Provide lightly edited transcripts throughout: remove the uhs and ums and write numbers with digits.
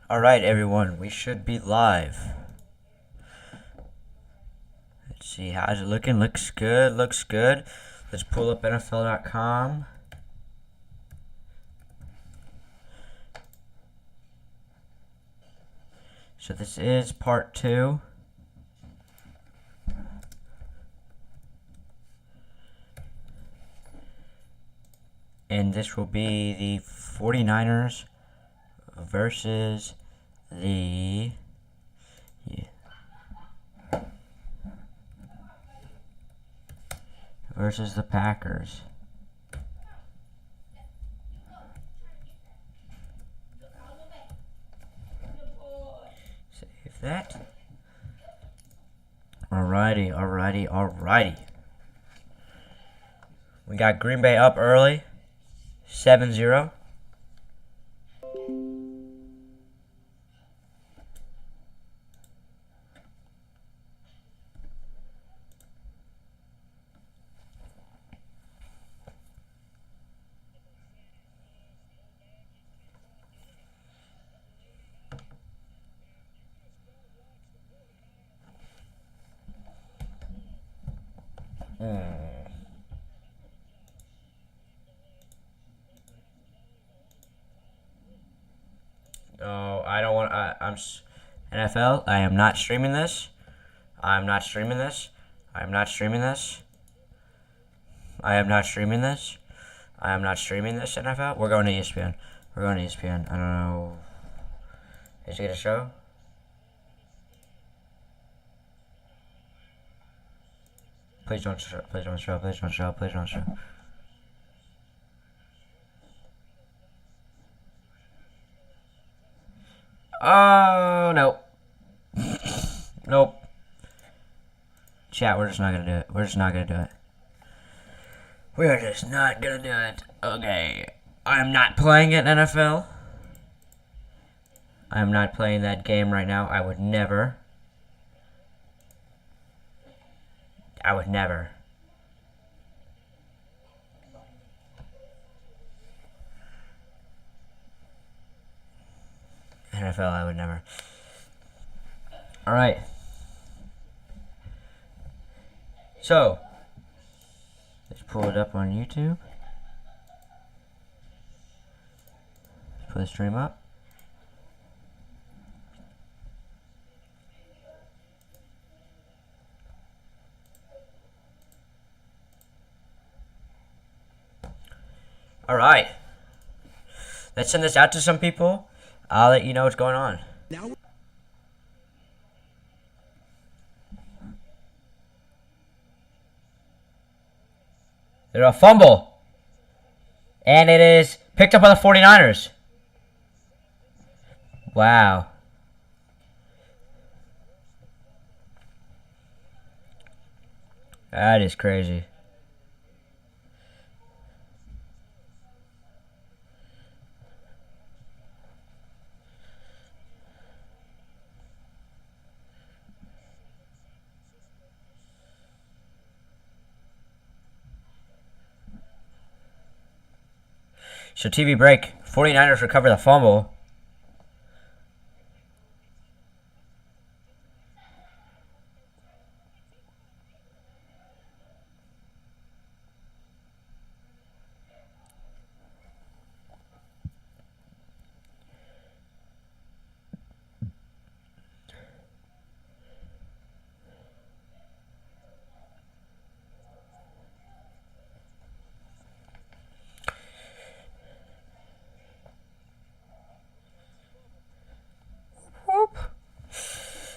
Alright, everyone, we should be live. Let's see, how's it looking? Looks good, looks good. Let's pull up NFL.com. So this is part 2. And this will be the 49ers versus the Packers. Save that. Alrighty. We got Green Bay up early, 7-0. Oh, I don't want. I'm NFL. I am not streaming this. I am not streaming this. I am not streaming this. I am not streaming this. I am not streaming this. NFL. We're going to ESPN. We're going to ESPN. I don't know. Is it gonna show? Please don't show. Please don't show. Please don't show. Please don't show. Oh, nope. Nope. Chat, we're just not gonna do it. We're just not gonna do it. We are just not gonna do it. Okay. I am not playing it, NFL. I am not playing that game right now. I would never. I would never. NFL, I would never. Alright. So, let's pull it up on YouTube. Let's put the stream up. Alright. Let's send this out to some people. I'll let you know what's going on. Now. There's a fumble. And it is picked up by the 49ers. Wow. That is crazy. So TV break. 49ers recover the fumble.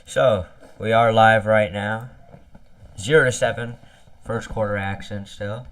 So, we are live right now. 0-7. First quarter action still.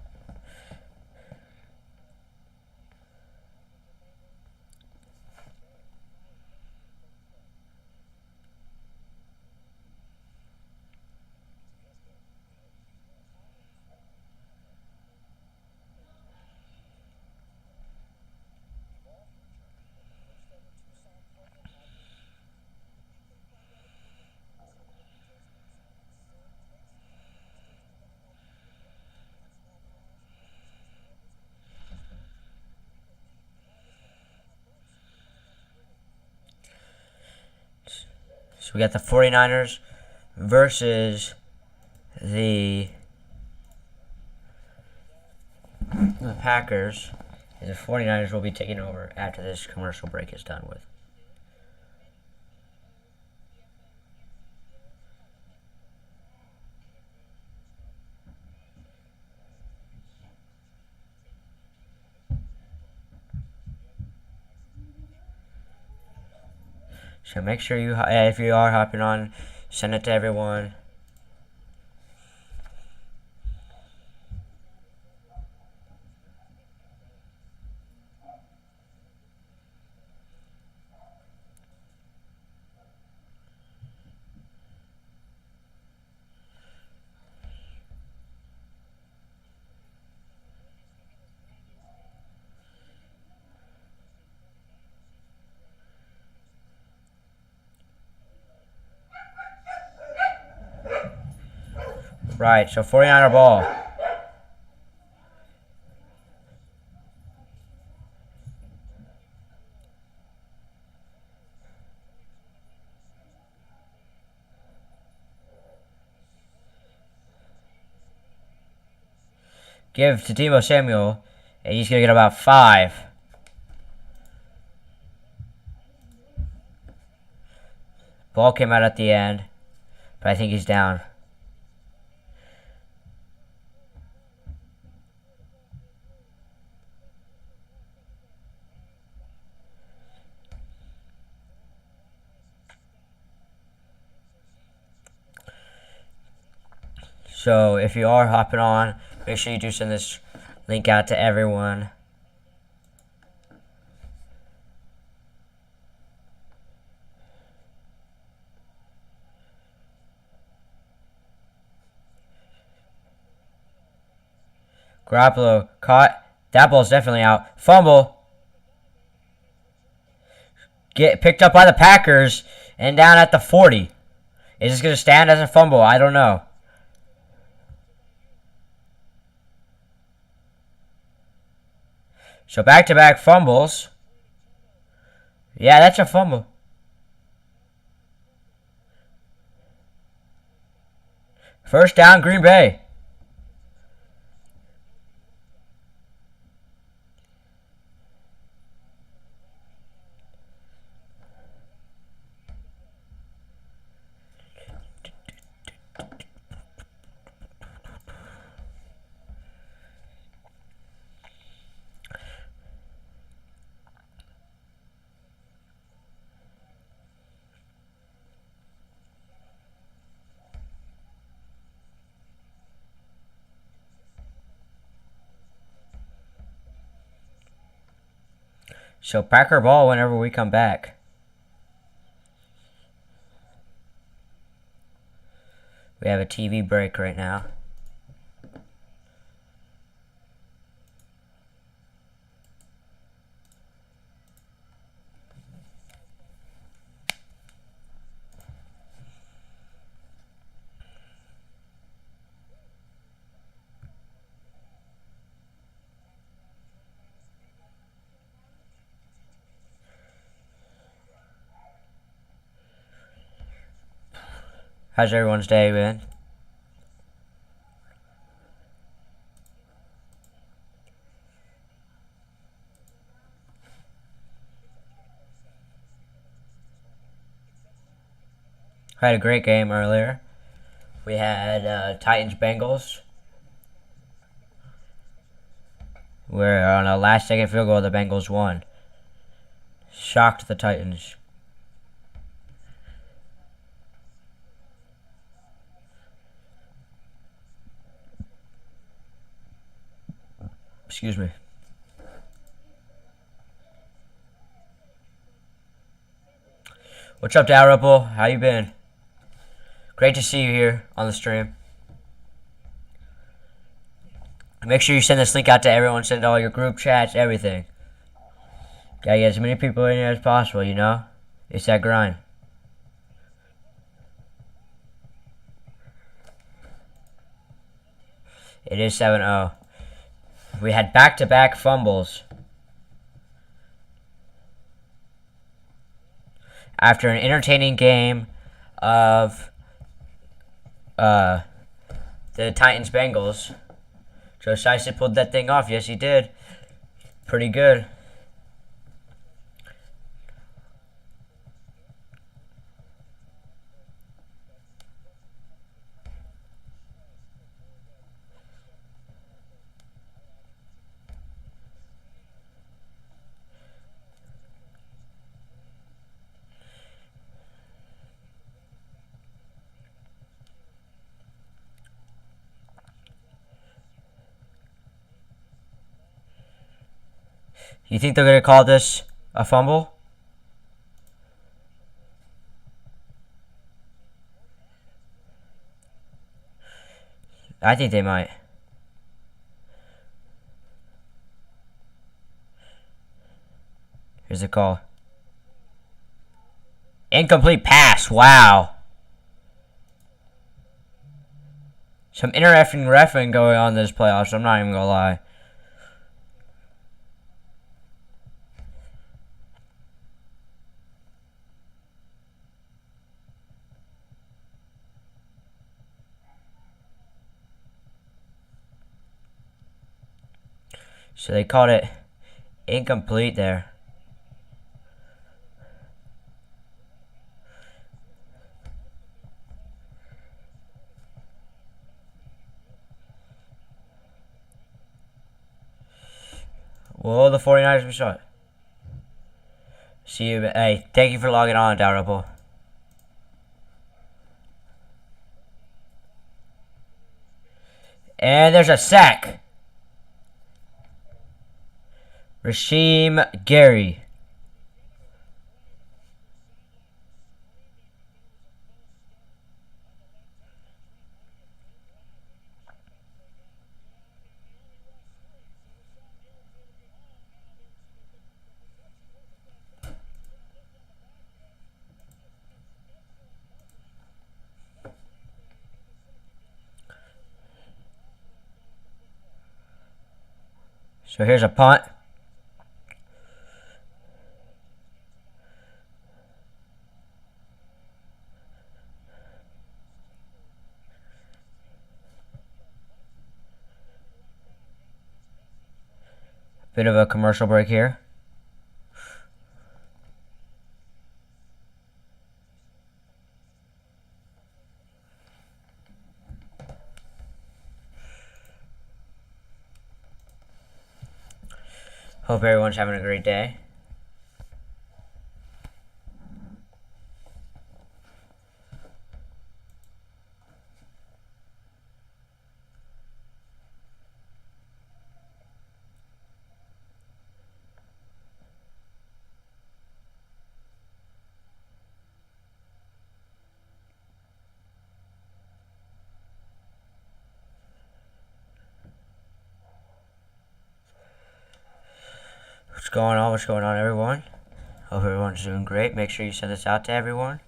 So we got the 49ers versus the Packers. And the 49ers will be taking over after this commercial break is done with. So make sure you, if you are hopping on, send it to everyone. Right, so 49er ball. Give to Deebo Samuel, and he's going to get about 5. Ball came out at the end, but I think he's down. So if you are hopping on, make sure you do send this link out to everyone. Garoppolo caught. That ball's definitely out. Fumble. Get picked up by the Packers and down at the 40. Is this going to stand as a fumble? I don't know. So back-to-back fumbles. Yeah, that's a fumble. First down, Green Bay. So Packer ball whenever we come back. We have a TV break right now. How's everyone's day been? I had a great game earlier. We had Titans-Bengals. Where on a last-second field goal, the Bengals won. Shocked the Titans. Excuse me. What's up, Dalrymple? How you been? Great to see you here on the stream. Make sure you send this link out to everyone. Send it to all your group chats, everything. Gotta get as many people in here as possible, you know? It's that grind. It is 7-0. We had back-to-back fumbles. After an entertaining game, of the Titans Bengals. Joe Shiesty pulled that thing off. Yes, he did. Pretty good. You think they're going to call this a fumble? I think they might. Here's the call. Incomplete pass. Wow. Some interesting reffing going on in this playoffs. I'm not even going to lie. So they called it incomplete there. Well, the 49ers be shot. See you. Hey, thank you for logging on, Dalrymple. And there's a sack. Rasheem Gary. So here's a punt. Bit of a commercial break here. Hope everyone's having a great day. What's going on? What's going on, everyone? Hope everyone's doing great. Make sure you send this out to everyone.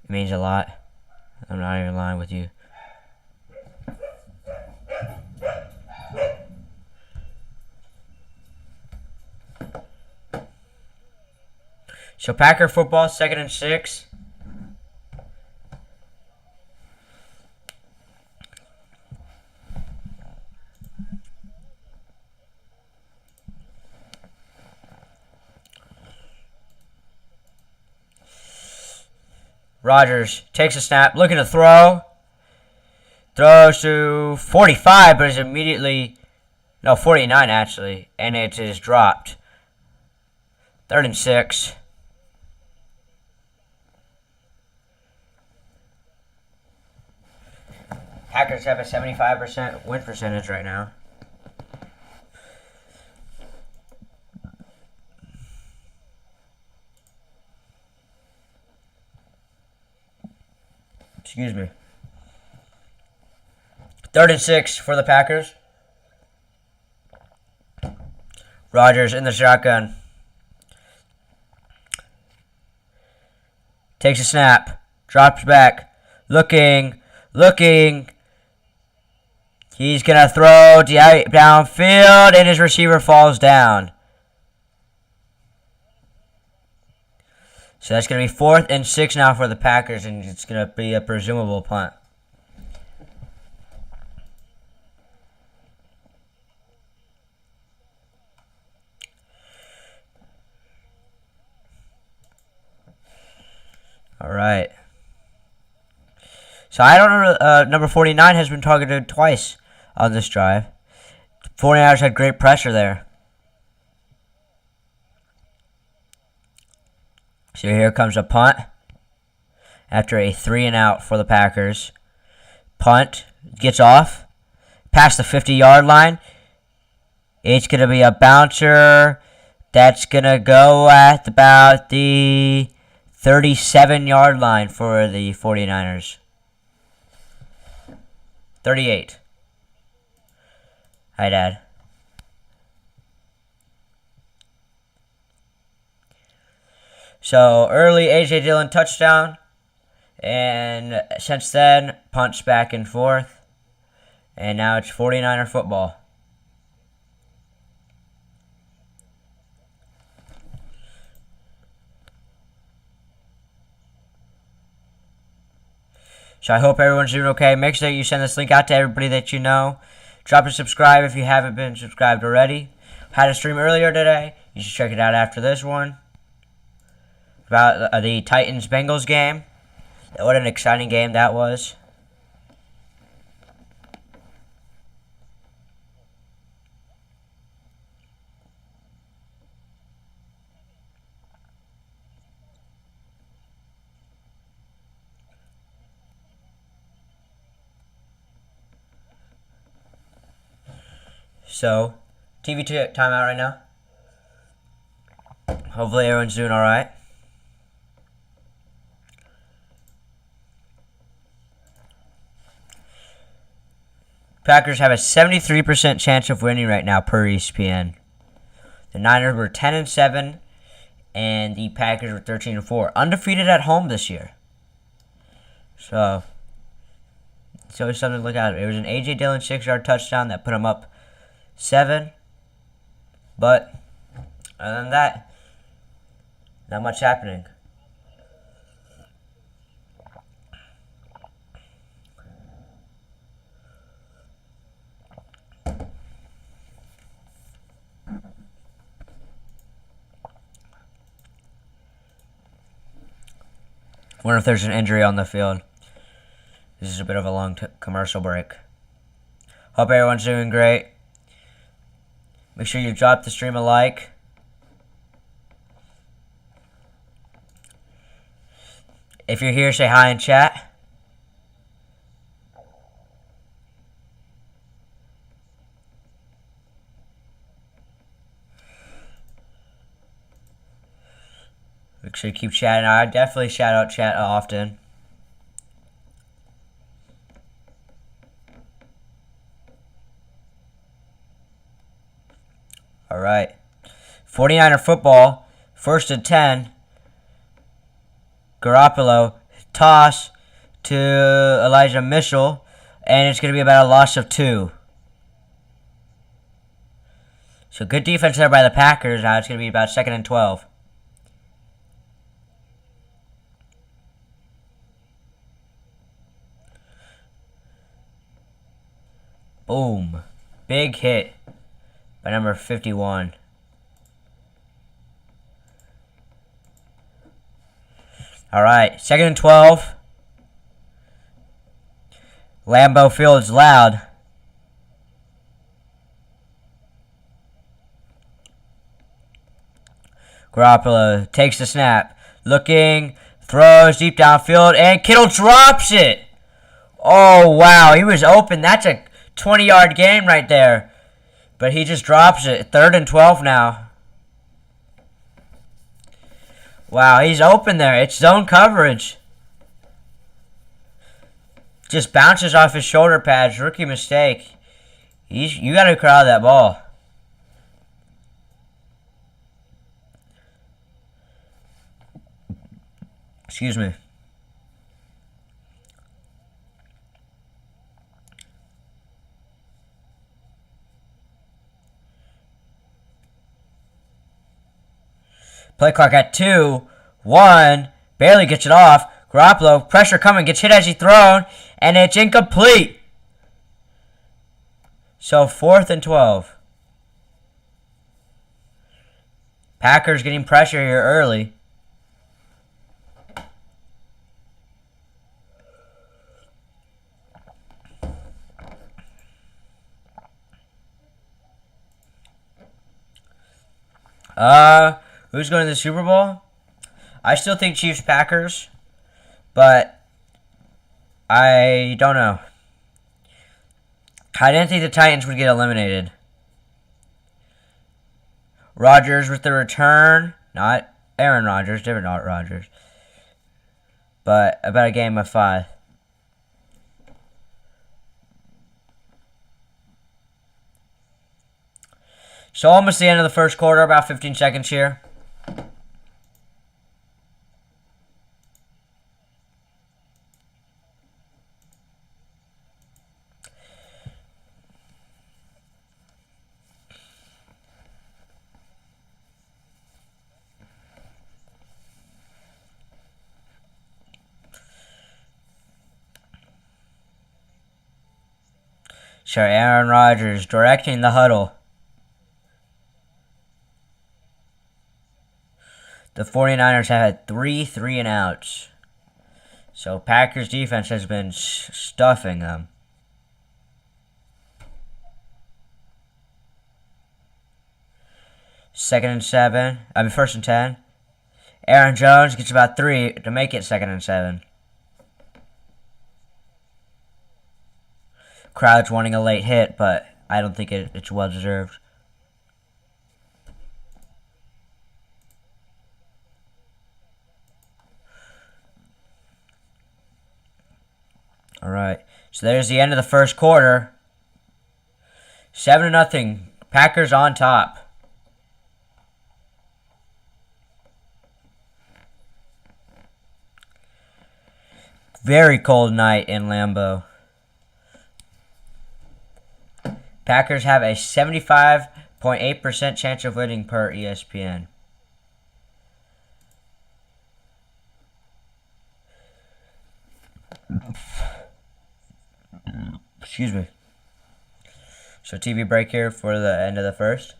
It means a lot. I'm not even lying with you. So Packer football, 2nd and 6. Rodgers takes a snap, looking to throw. Throws to 45, but is immediately... No, 49 actually. And it is dropped. 3rd and 6. Packers have a 75% win percentage right now. Excuse me. 3rd and 6 for the Packers. Rodgers in the shotgun. Takes a snap. Drops back. Looking. He's going to throw downfield, and his receiver falls down. So that's going to be 4th and 6 now for the Packers, and it's going to be a presumable punt. All right. So I don't know. Number 49 has been targeted twice on this drive. 49ers had great pressure there. So here comes a punt after a 3-and-out for the Packers. Punt gets off past the 50-yard line. It's going to be a bouncer that's going to go at about the 37-yard line for the 49ers. 38. Hi, Dad. So, early A.J. Dillon touchdown. And since then, punts back and forth. And now it's 49er football. So I hope everyone's doing okay. Make sure that you send this link out to everybody that you know. Drop a subscribe if you haven't been subscribed already. Had a stream earlier today. You should check it out after this one. About the Titans-Bengals game. What an exciting game that was. So, TV2 timeout right now. Hopefully everyone's doing alright. Packers have a 73% chance of winning right now per ESPN. The Niners were 10-7, and the Packers were 13-4. Undefeated at home this year. So, it's always something to look at. It was an A.J. Dillon 6-yard touchdown that put him up 7. But, other than that, not much happening. Wonder if there's an injury on the field. This is a bit of a long commercial break. Hope everyone's doing great. Make sure you drop the stream a like. If you're here, say hi in chat. Make sure you keep chatting. I definitely shout out chat often. All right. 49er football. 1st and 10. Garoppolo. Toss to Elijah Mitchell. And it's going to be about a loss of 2. So good defense there by the Packers. Now it's going to be about 2nd and 12. Boom. Big hit by number 51. All right, 2nd and 12. Lambeau Field's loud. Garoppolo takes the snap. Looking, throws deep downfield, and Kittle drops it. Oh, wow, he was open. That's a 20-yard game right there. But he just drops it. 3rd and 12 now. Wow, he's open there. It's zone coverage. Just bounces off his shoulder pads. Rookie mistake. You got to crowd that ball. Excuse me. Play clock at 2. One. Barely gets it off. Garoppolo, pressure coming, gets hit as he thrown, and it's incomplete. So 4th and 12. Packers getting pressure here early. Who's going to the Super Bowl? I still think Chiefs Packers, but I don't know. I didn't think the Titans would get eliminated. Rodgers with the return. Not Aaron Rodgers, different Rodgers. But about a game of 5. So almost the end of the first quarter, about 15 seconds here. So Aaron Rodgers directing the huddle. The 49ers have had 3 3-and-outs. So Packers defense has been stuffing them. First and 10. Aaron Jones gets about 3 to make it 2nd and 7. Crowd's wanting a late hit, but I don't think it's well deserved. All right, so there's the end of the first quarter. 7-0. Packers on top. Very cold night in Lambeau. Packers have a 75.8% chance of winning per ESPN. Excuse me. So TV break here for the end of the first.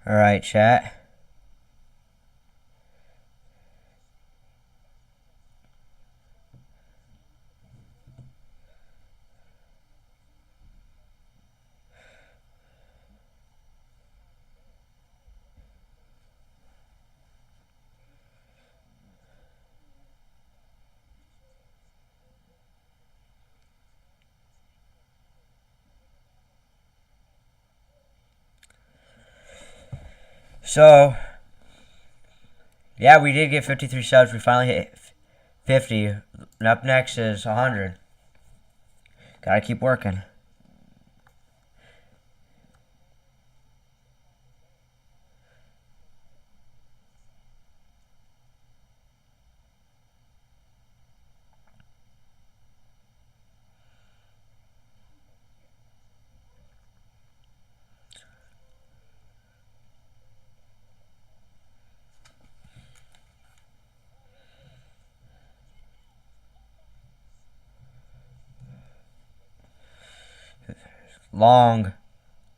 All right, chat. So, yeah, we did get 53 subs. We finally hit 50. And up next is 100. Gotta keep working.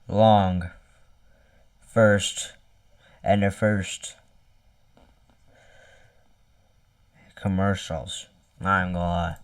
Long first and their first commercials. Not even gonna lie.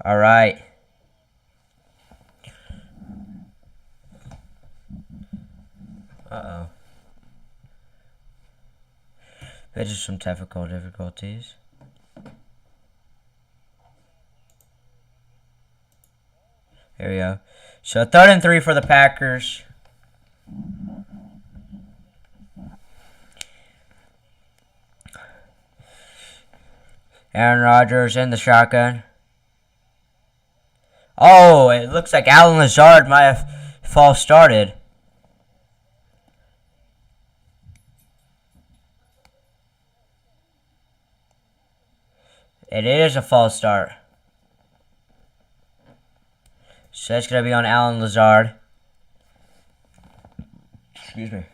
All right. Uh-oh. There's just some technical difficulties. Here we go. So 3rd and 3 for the Packers. Aaron Rodgers in the shotgun. Oh, it looks like Alan Lazard might have false started. It is a false start. So that's going to be on Alan Lazard. Excuse me.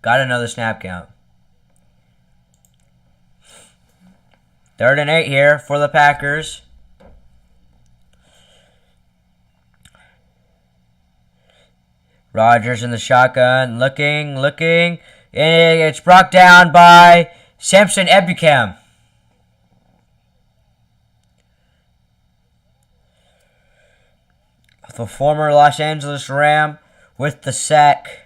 Got another snap count. 3rd and 8 here for the Packers. Rodgers in the shotgun, looking. It's brought down by Samson Ebukam. The former Los Angeles Ram with the sack.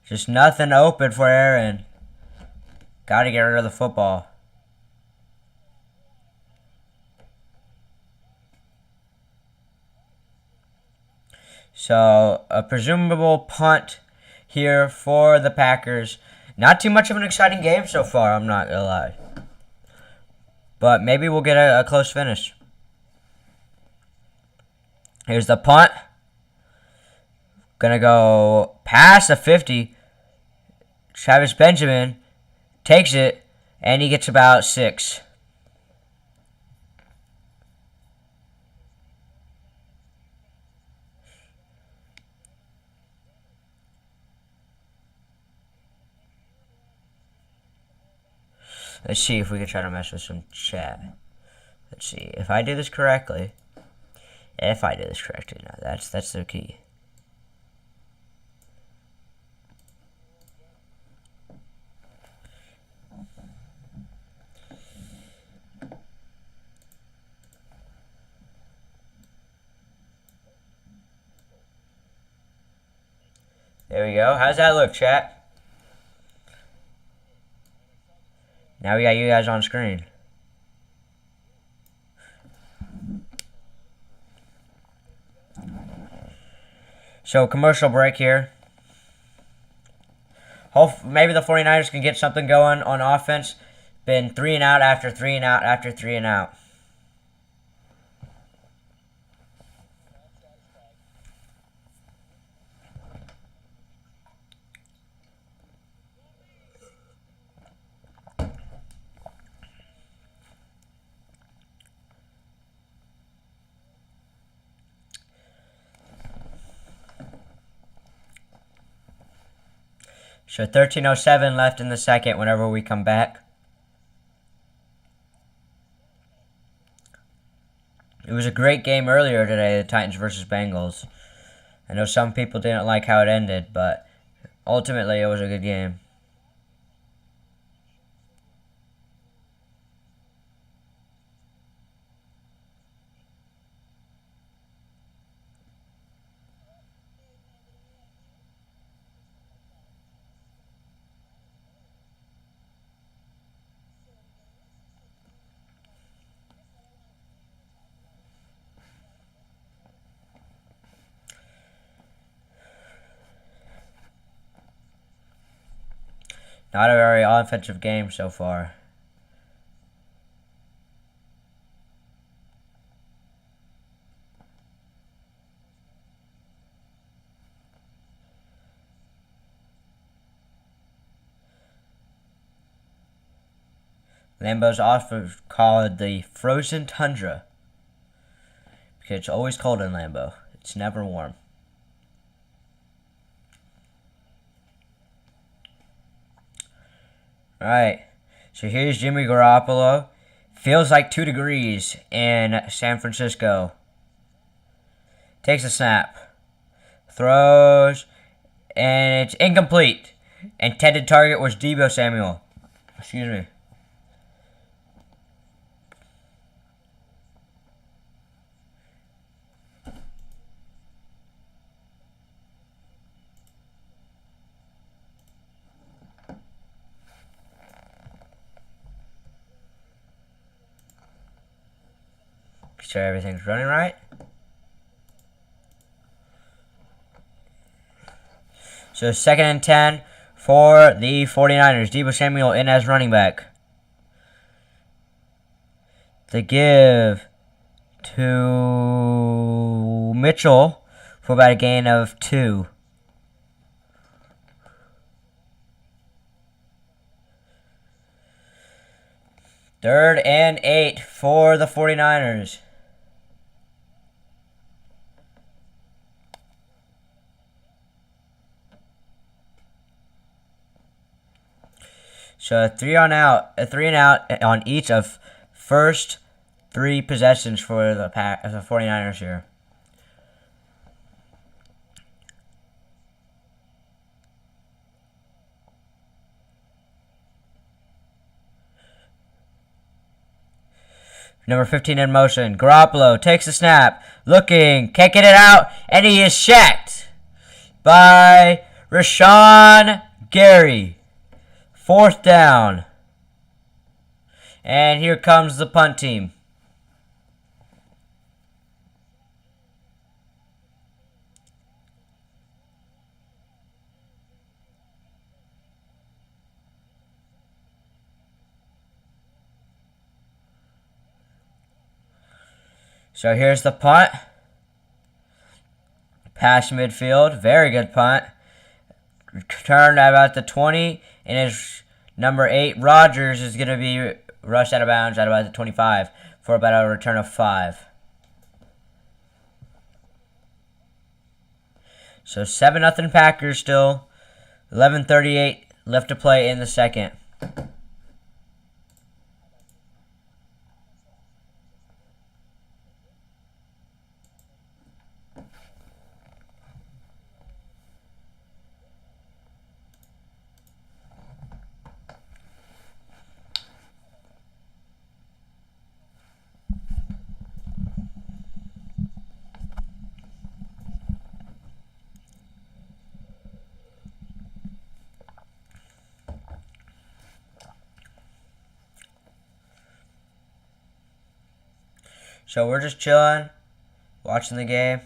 Just nothing open for Aaron. Got to get rid of the football. So, a presumable punt here for the Packers. Not too much of an exciting game so far, I'm not going to lie. But maybe we'll get a close finish. Here's the punt. Gonna go past the 50. Travis Benjamin takes it, and he gets about 6. Let's see if we can try to mess with some chat. Let's see if I do this correctly. If I do this correctly, now that's the key. There we go. How's that look, chat? Now we got you guys on screen. So, commercial break here. Maybe the 49ers can get something going on offense. Been 3 and out after 3 and out after 3 and out. So 13:07 left in the second whenever we come back. It was a great game earlier today, the Titans versus Bengals. I know some people didn't like how it ended, but ultimately it was a good game. Not a very offensive game so far. Lambeau's also called the frozen tundra because it's always cold in Lambeau. It's never warm. Alright, so here's Jimmy Garoppolo. Feels like 2 degrees in San Francisco. Takes a snap. Throws. And it's incomplete. Intended target was Deebo Samuel. Excuse me. Make sure everything's running right. So 2nd and 10 for the 49ers. Deebo Samuel in as running back. To give to Mitchell for about a gain of 2. Third and 8 for the 49ers. So a 3 and out on each of first 3 possessions for the 49ers here. Number 15 in motion. Garoppolo takes the snap. Looking. Can't get it out. And he is sacked by Rashawn Gary. 4th down. And here comes the punt team. So here's the punt. Pass midfield. Very good punt. Turned at about the 20. And his number 8, Rodgers, is going to be rushed out of bounds at about the 25 for about a return of 5. So 7-0 Packers still. 11:38 left to play in the second. So we're just chilling, watching the game.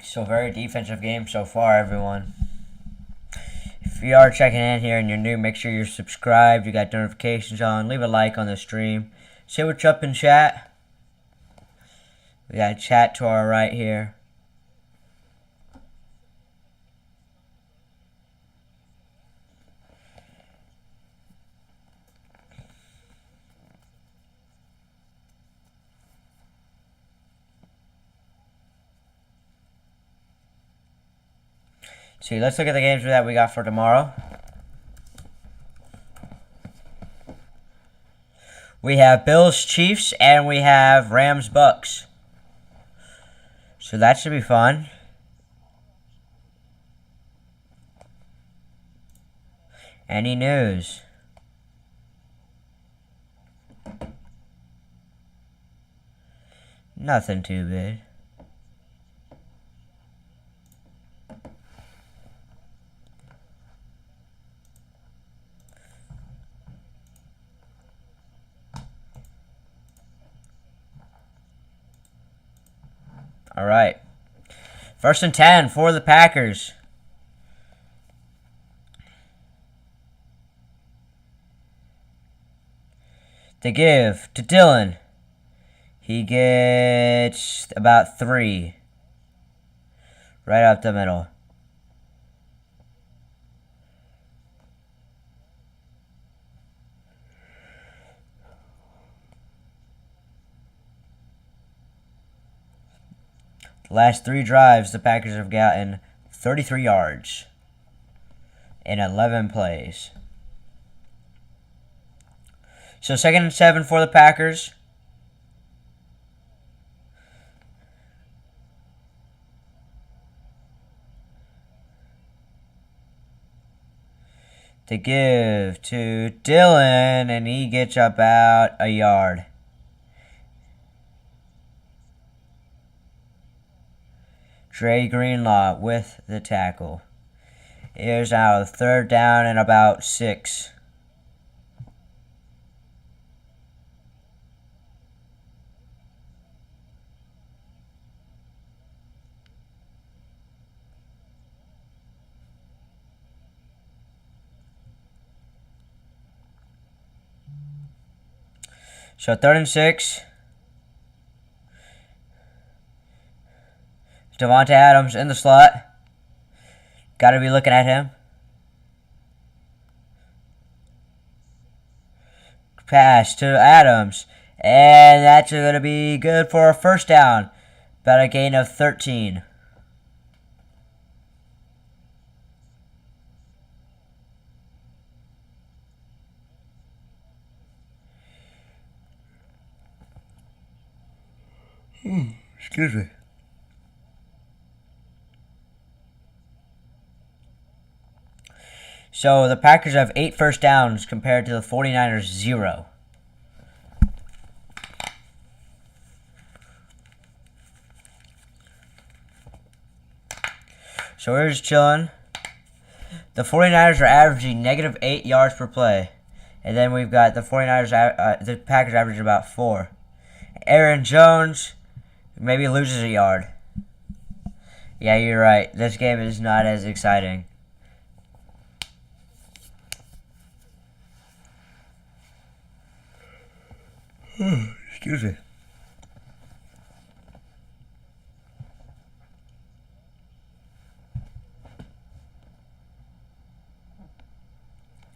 So very defensive game so far, everyone. If you are checking in here and you're new, make sure you're subscribed. You got notifications on. Leave a like on the stream. Say what's up in chat. We got chat to our right here. So let's look at the games that we got for tomorrow. We have Bills Chiefs and we have Rams Bucks. So that should be fun. Any news? Nothing too bad. All right. 1st and 10 for the Packers. They give to Dylan. He gets about 3. Right up the middle. The last 3 drives, the Packers have gotten 33 yards in 11 plays. So 2nd and 7 for the Packers. They give to Dylan, and he gets about a yard. Dre Greenlaw with the tackle. Here's now 3rd down and about 6. So 3rd and 6. Devontae Adams in the slot. Got to be looking at him. Pass to Adams. And that's going to be good for a 1st down. About a gain of 13. Excuse me. So the Packers have 8 1st downs compared to the 49ers 0. So we're just chilling. The 49ers are averaging negative 8 yards per play. And then we've got the 49ers, the Packers average about 4. Aaron Jones maybe loses a yard. Yeah, you're right. This game is not as exciting. Excuse me.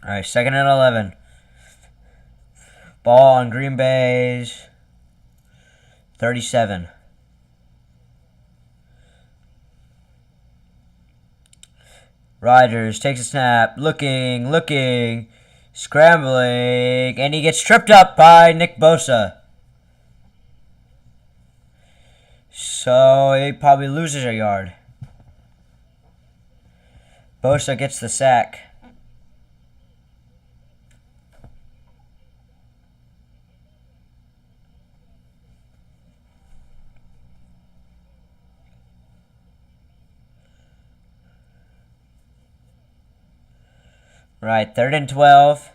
All right, 2nd and 11. Ball on Green Bay's 37. Rodgers takes a snap, looking, scrambling, and he gets tripped up by Nick Bosa. So he probably loses a yard. Bosa gets the sack. Right, 3rd and 12.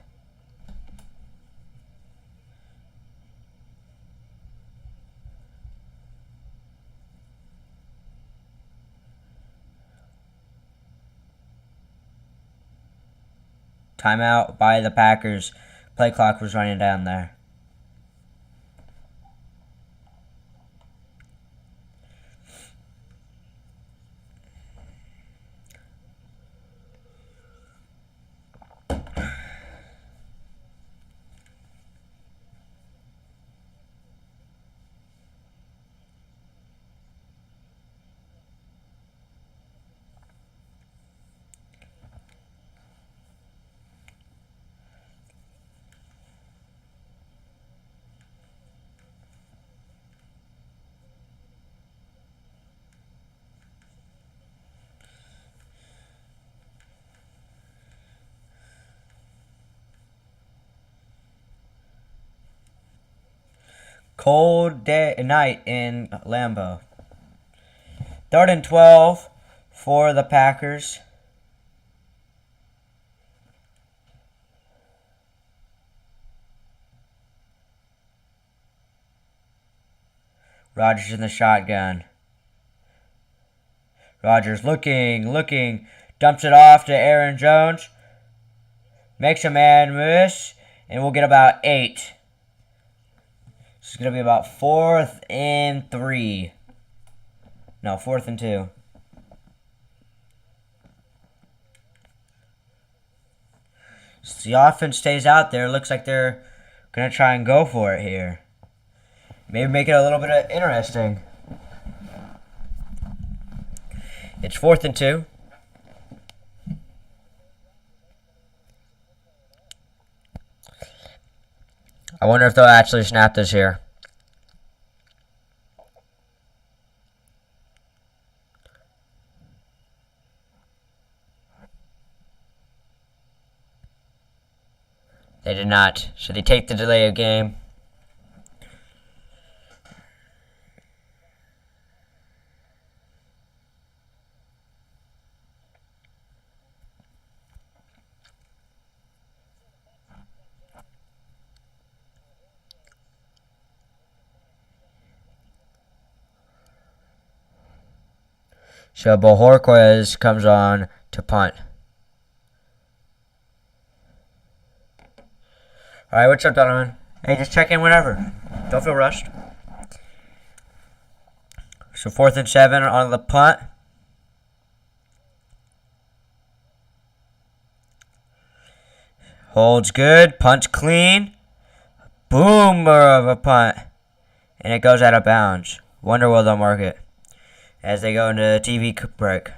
Timeout by the Packers. Play clock was running down there. Cold day night in Lambeau. 3rd and 12 for the Packers. Rodgers in the shotgun. Rodgers looking, dumps it off to Aaron Jones. Makes a man miss, and we'll get about 8. This is going to be about 4th and 3. No, 4th and 2. So the offense stays out there. Looks like they're going to try and go for it here. Maybe make it a little bit interesting. It's 4th and 2. I wonder if they'll actually snap this here. They did not. So they take the delay of game. So Bojorquez comes on to punt. Alright, what's up, Donovan? Hey, just check in whenever. Don't feel rushed. So 4th and 7 on the punt. Holds good. Punt's clean. Boomer of a punt. And it goes out of bounds. Wonder will they'll mark it as they go into TV break.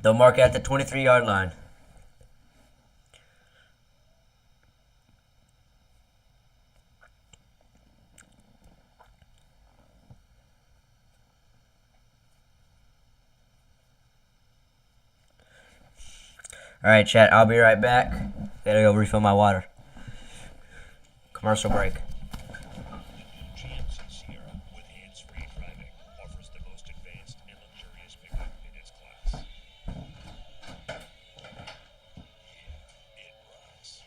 They'll mark it at the 23-yard line. Alright, chat, I'll be right back. Gotta go refill my water. Commercial break. GMC Sierra with hands-free driving offers the most advanced and luxurious pickup in its class. Yeah, it runs. If sweat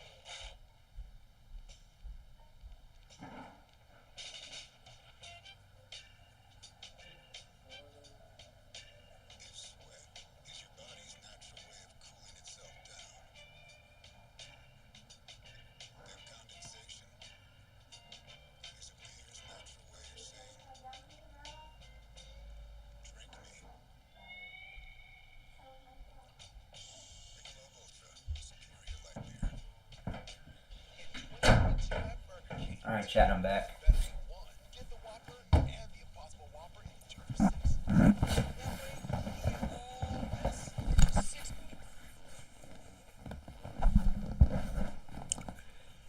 is your body's natural way of cooling itself down, then condensation is a beer's natural way of saying, drink me. Michelob Ultra, superior light beer. Alright, chat, I'm back. Best of one. Get the Whopper and the Impossible Whopper in Junior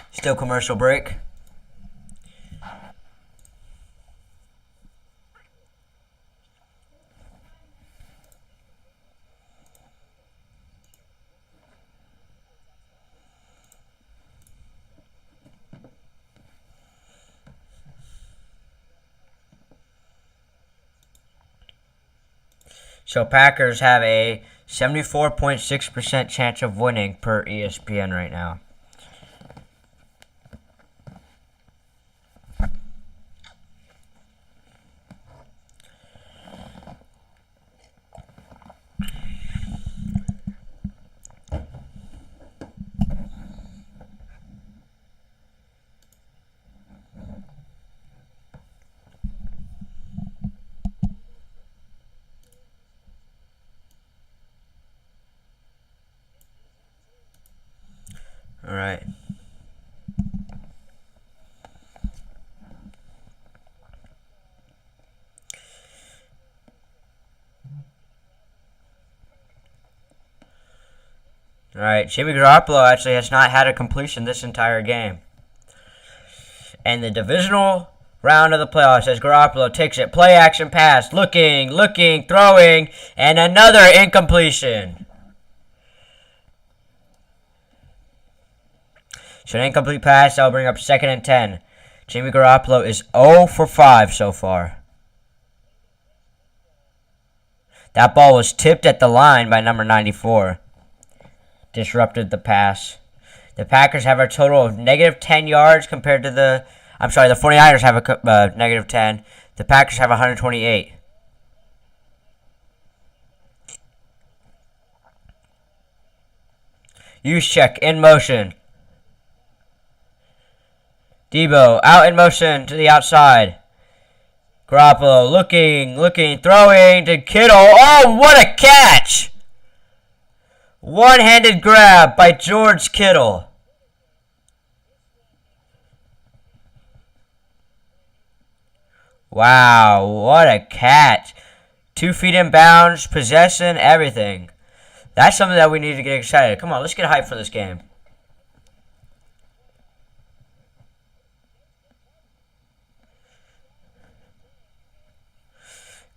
6. Still commercial break. So Packers have a 74.6% chance of winning per ESPN right now. All right. All right, Jimmy Garoppolo actually has not had a completion this entire game. And the divisional round of the playoffs as Garoppolo takes it. Play action pass. Looking, throwing, and another incompletion. So an incomplete pass, that'll bring up 2nd and 10. Jimmy Garoppolo is 0 for 5 so far. That ball was tipped at the line by number 94. Disrupted the pass. The Packers have a total of negative 10 yards compared to the... I'm sorry, the 49ers have a negative 10. The Packers have 128. Use check in motion. Debo out in motion to the outside. Garoppolo looking, throwing to Kittle. Oh, what a catch! One-handed grab by George Kittle. Wow, what a catch. 2 feet in bounds, possession, everything. That's something that we need to get excited. Come on, let's get hyped for this game.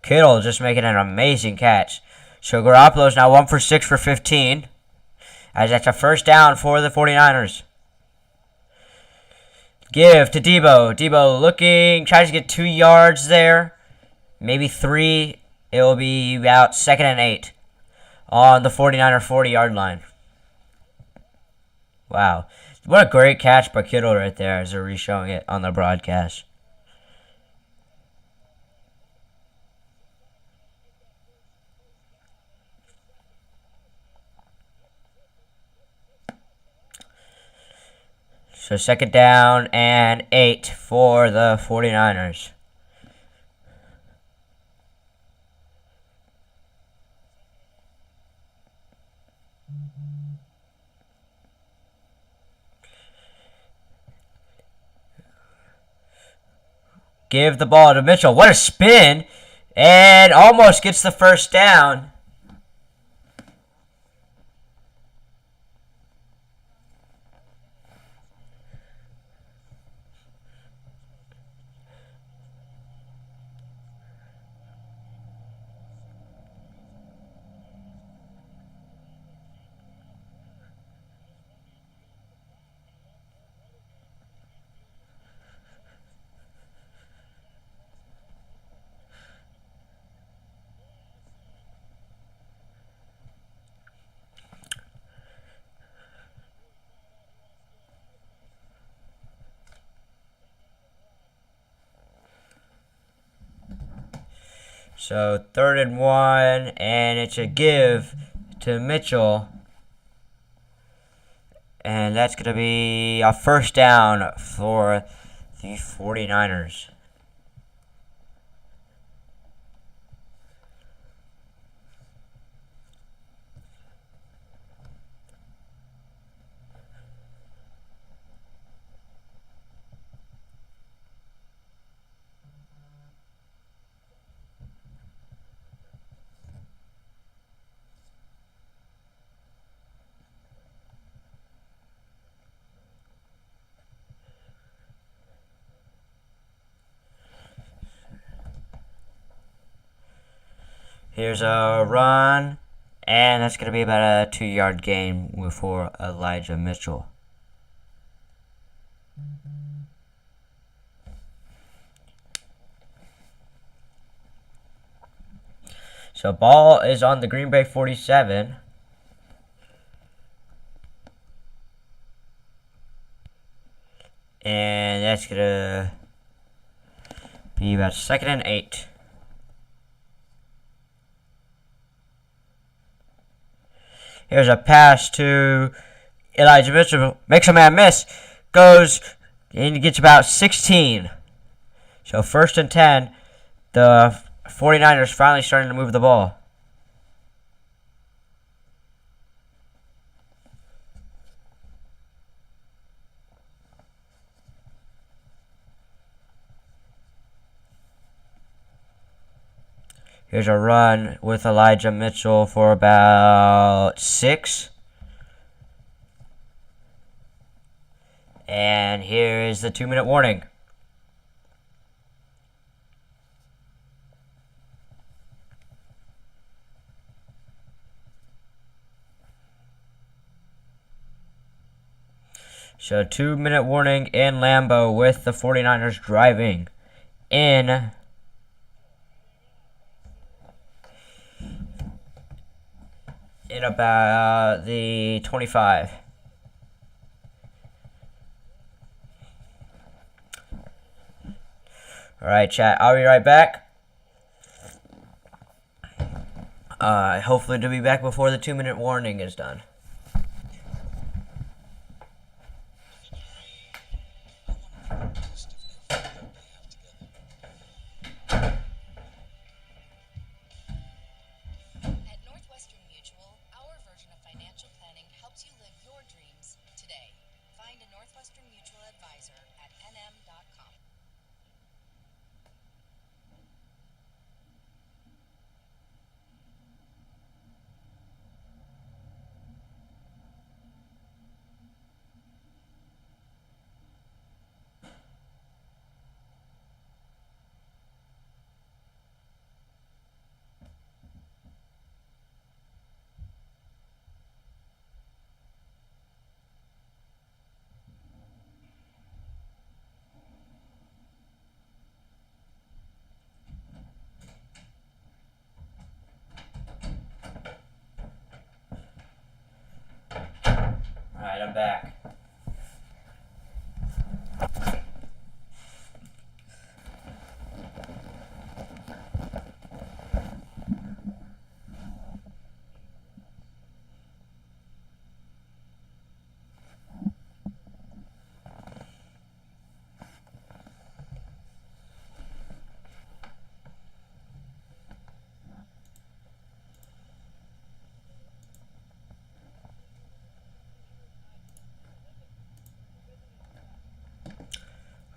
Kittle just making an amazing catch. So Garoppolo's now 1 for 6 for 15. As that's a first down for the 49ers. Give to Debo. Debo looking, tries to get 2 yards there. Maybe 3. It will be about 2nd and 8. On the 49er 40-yard line. Wow. What a great catch by Kittle right there as they're re-showing it on the broadcast. So 2nd down and 8 for the 49ers. Give the ball to Mitchell. What a spin. And almost gets the first down. So 3rd and 1, and it's a give to Mitchell. And that's going to be a first down for the 49ers. Here's a run, and that's going to be about a 2-yard gain for Elijah Mitchell. So ball is on the Green Bay 47. And that's going to be about 2nd and 8. Here's a pass to Elijah Mitchell. Makes a man miss. Goes and he gets about 16. So 1st and 10. The 49ers finally starting to move the ball. Here's a run with Elijah Mitchell for about 6. And here is the 2-minute warning. So 2-minute warning in Lambeau with the 49ers driving in about the 25. Alright, chat. I'll be right back. Hopefully to be back before the 2-minute warning is done. At Northwestern Mutual, our version of financial planning helps you live your dreams today. Find a Northwestern Mutual advisor at nm.com. Alright, I'm back.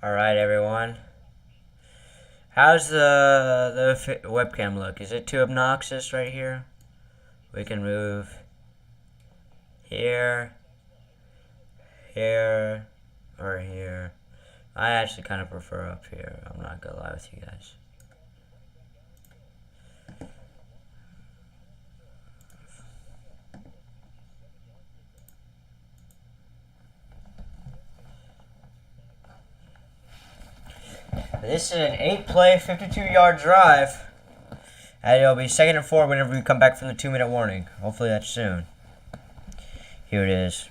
Alright, everyone. How's the webcam look? Is it too obnoxious right here? We can move here, here, or here. I actually kind of prefer up here. I'm not gonna lie with you guys. This is an 8-play, 52-yard drive. And it'll be 2nd and 4 whenever we come back from the 2-minute warning. Hopefully that's soon. Here it is.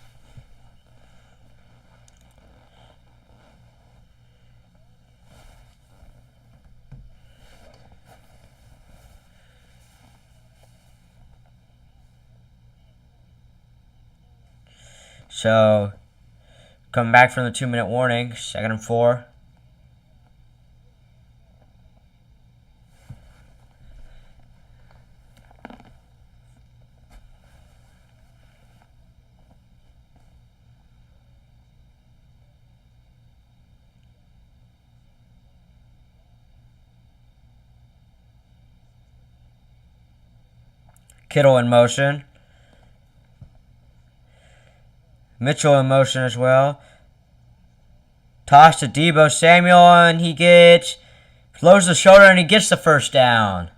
So, come back from the 2-minute warning. 2nd and 4. Kittle in motion. Mitchell in motion as well. Toss to Deebo Samuel, and he throws the shoulder, and he gets the first down.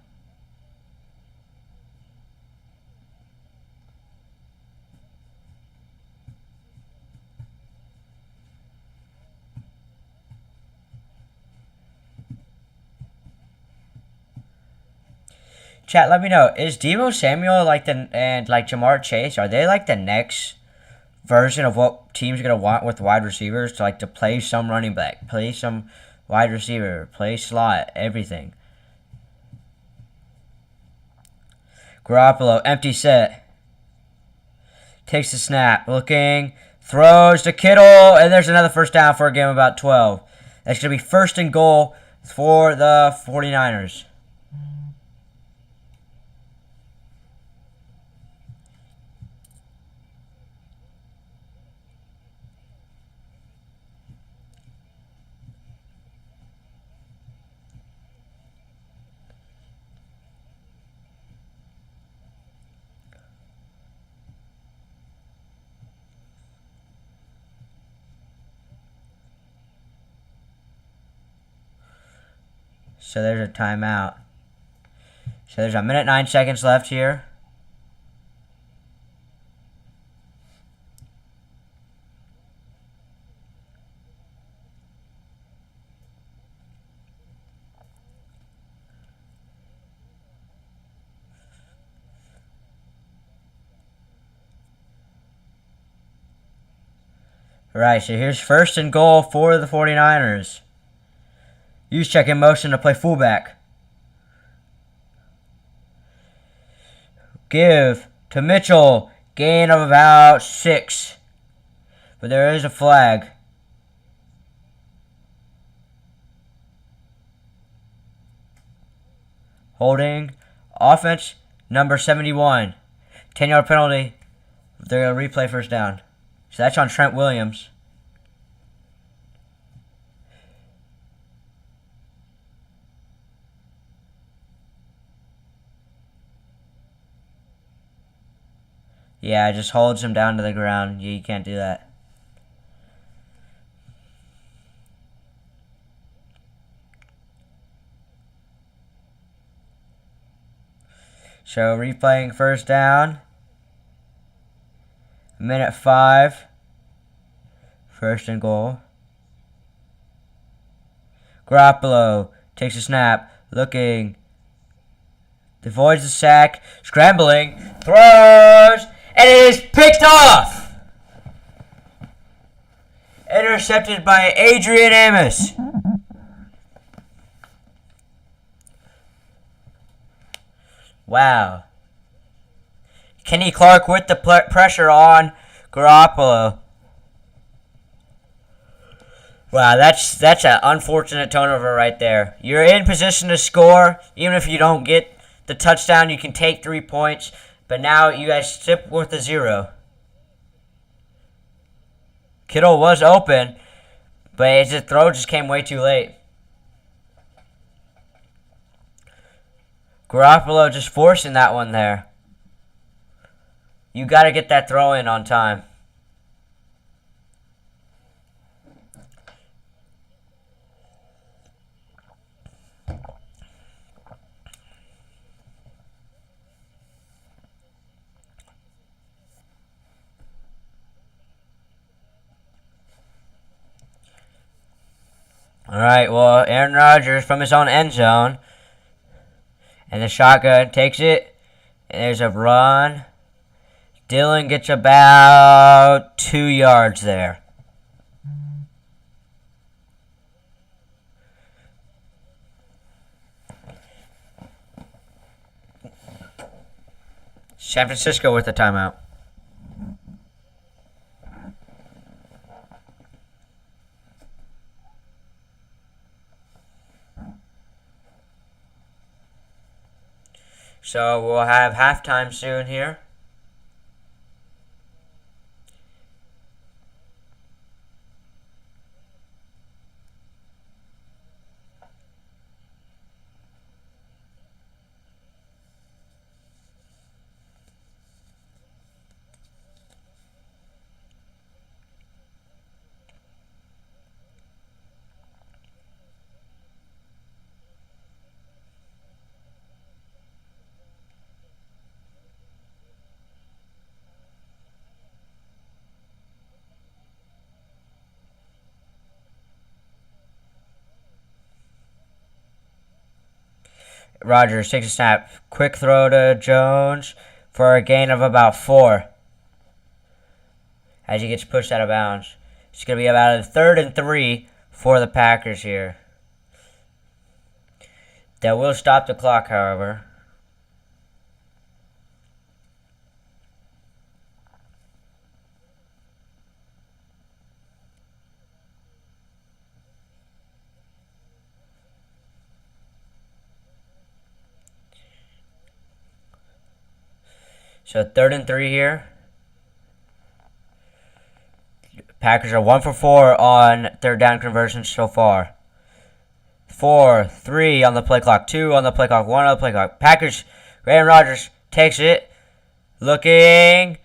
Chat, let me know. Is Deebo Samuel and Jamar Chase, are they like the next version of what teams are gonna want with wide receivers to play some running back, play some wide receiver, play slot, everything? Garoppolo, empty set. Takes the snap, looking, throws to Kittle, and there's another first down for a game of about 12. That's gonna be 1st and goal for the 49ers. So there's a timeout. So there's a minute 9 seconds left here. Alright, so here's first and goal for the 49ers. Use check in motion to play fullback. Give to Mitchell. Gain of about 6. But there is a flag. Holding. Offense number 71. 10-yard penalty. They're going to replay first down. So that's on Trent Williams. Yeah, it just holds him down to the ground. You can't do that. So replaying first down. Minute 5. First and goal. Garoppolo takes a snap. Looking. Avoids the sack. Scrambling. Throws. And it is picked off. Intercepted by Adrian Amos. Wow. Kenny Clark with the pressure on Garoppolo. Wow, that's an unfortunate turnover right there. You're in position to score. Even if you don't get the touchdown, you can take 3 points. But now you guys sit with a 0. Kittle was open, but his throw just came way too late. Garoppolo just forcing that one there. You got to get that throw in on time. Alright, well, Aaron Rodgers from his own end zone. And the shotgun takes it. And there's a run. Dillon gets about 2 yards there. San Francisco with the timeout. So we'll have halftime soon here. Rodgers takes a snap. Quick throw to Jones for a gain of about 4. As he gets pushed out of bounds. It's going to be about a 3rd and 3 for the Packers here. That will stop the clock, however. So 3rd and 3 here. Packers are 1 for 4 on 3rd down conversions so far. 4, 3 on the play clock, 2 on the play clock, 1 on the play clock. Packers, Aaron Rodgers takes it. Looking.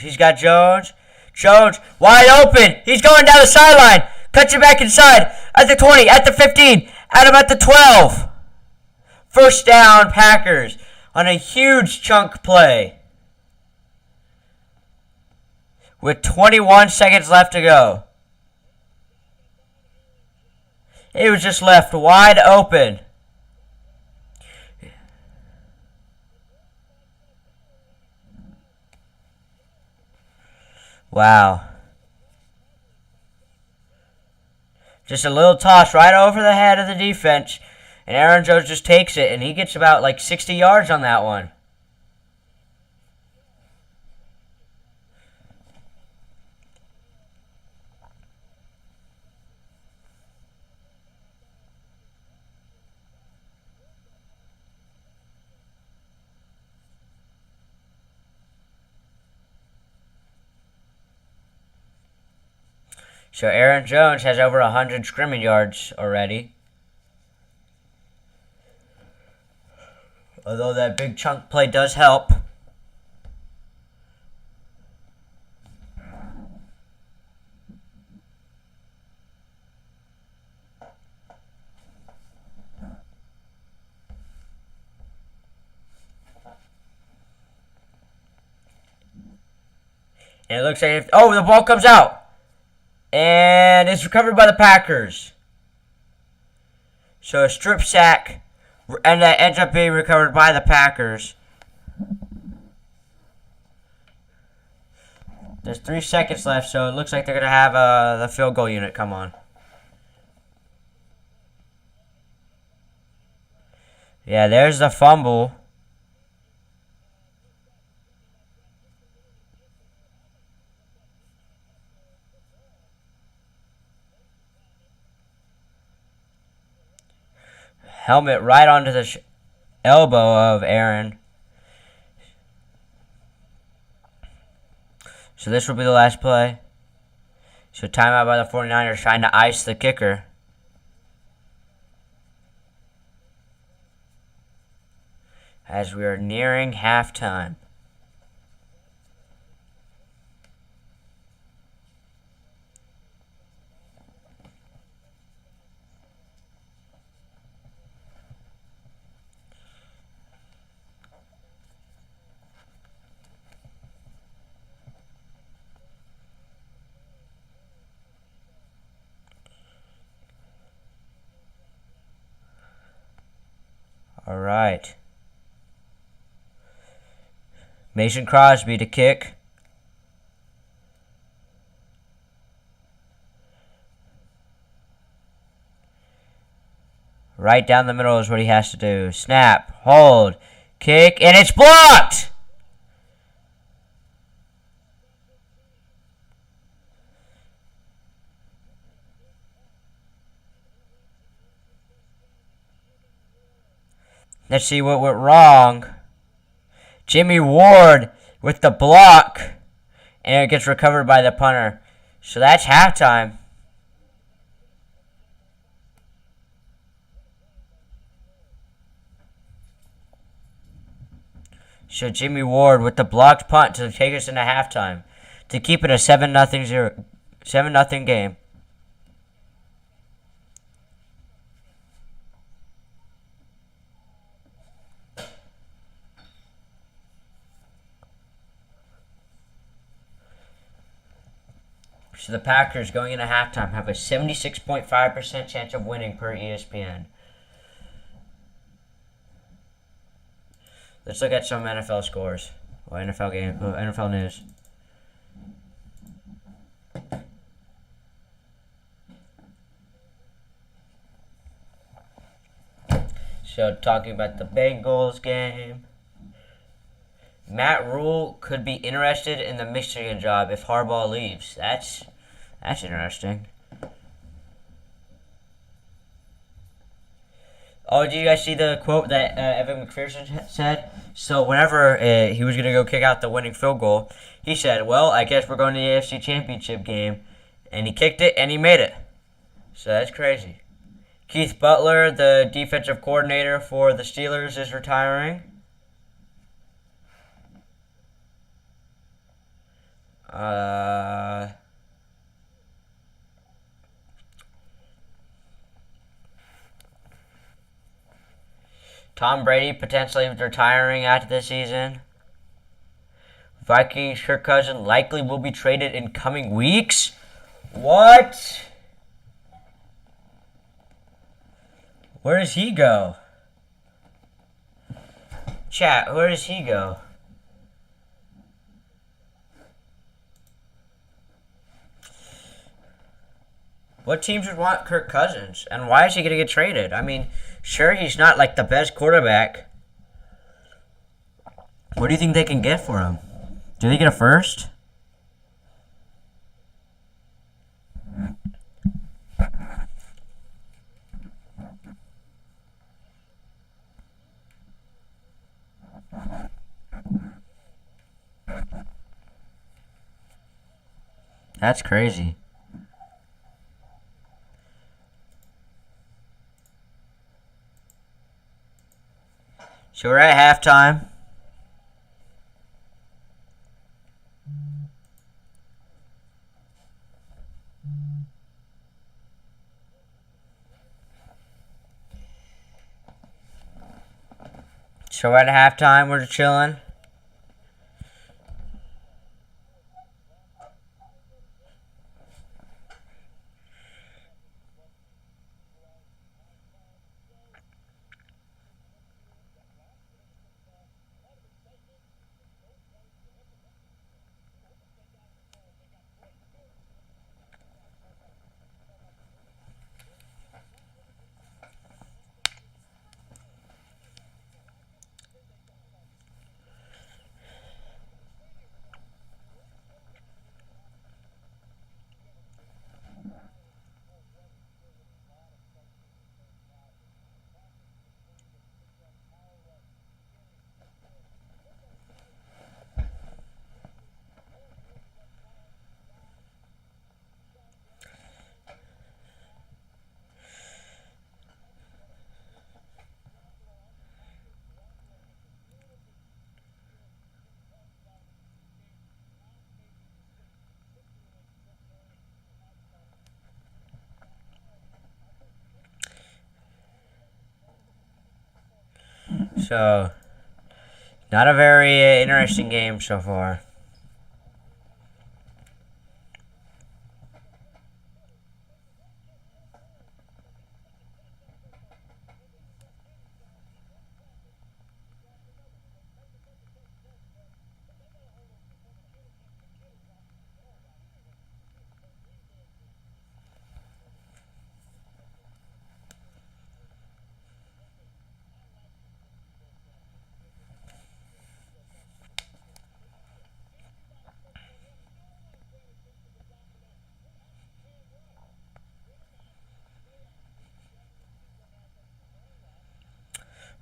He's got Jones. Jones, wide open. He's going down the sideline. Cuts it back inside. At the 20, at the 15, at about the 12. First down, Packers. On a huge chunk play. With 21 seconds left to go. It was just left wide open. Wow. Just a little toss right over the head of the defense. And Aaron Jones just takes it, and he gets about like 60 yards on that one. So Aaron Jones has over 100 scrimmage yards already. Although that big chunk play does help. And it looks like the ball comes out. And it's recovered by the Packers. So a strip sack, and that ends up being recovered by the Packers. There's 3 seconds left, so it looks like they're going to have the field goal unit come on. Yeah, there's the fumble. Helmet right onto the elbow of Aaron. So this will be the last play. So timeout by the 49ers trying to ice the kicker. As we are nearing halftime. All right. Mason Crosby to kick. Right down the middle is what he has to do. Snap, hold, kick, and it's blocked! Let's see what went wrong. Jimmy Ward with the block. And it gets recovered by the punter. So that's halftime. So Jimmy Ward with the blocked punt to take us into halftime. To keep it a 7-0 game. So the Packers going into halftime have a 76.5% chance of winning per ESPN. Let's look at some NFL scores. Or NFL news. So talking about the Bengals game. Matt Rule could be interested in the Michigan job if Harbaugh leaves. That's interesting. Oh, did you guys see the quote that Evan McPherson said? So whenever he was going to go kick out the winning field goal, he said, well, I guess we're going to the AFC Championship game. And he kicked it, and he made it. So that's crazy. Keith Butler, the defensive coordinator for the Steelers, is retiring. Tom Brady potentially retiring after this season. Vikings Kirk Cousins likely will be traded in coming weeks. What? Where does he go? Chat, where does he go? What teams would want Kirk Cousins? And why is he going to get traded? I mean, sure, he's not like the best quarterback. What do you think they can get for him? Do they get a first? That's crazy. So we're at halftime. So at halftime, we're chilling. So, not a very interesting game so far.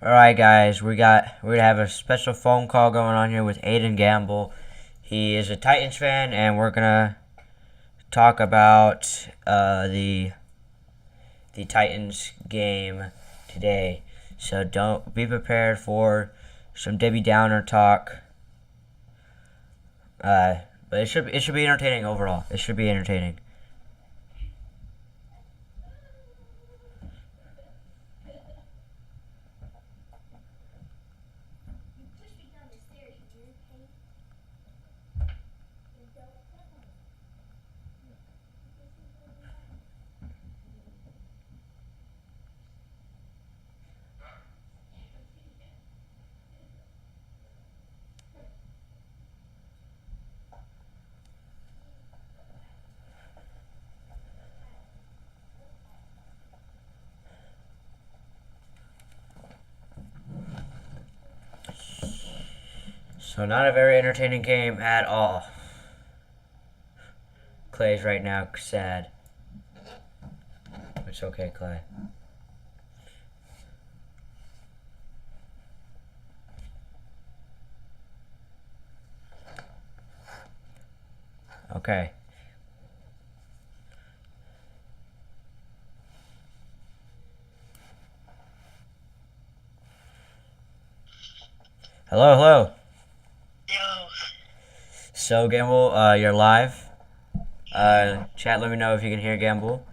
Alright guys, we're gonna have a special phone call going on here with Aden Gamble. He is a Titans fan, and we're gonna talk about the Titans game today. So don't be prepared for some Debbie Downer talk. But it should be entertaining overall. It should be entertaining. So not a very entertaining game at all. Clay's right now sad. It's okay, Clay. Okay. Hello, hello. Yo, So, Gamble, you're live. Chat, let me know if you can hear Gamble.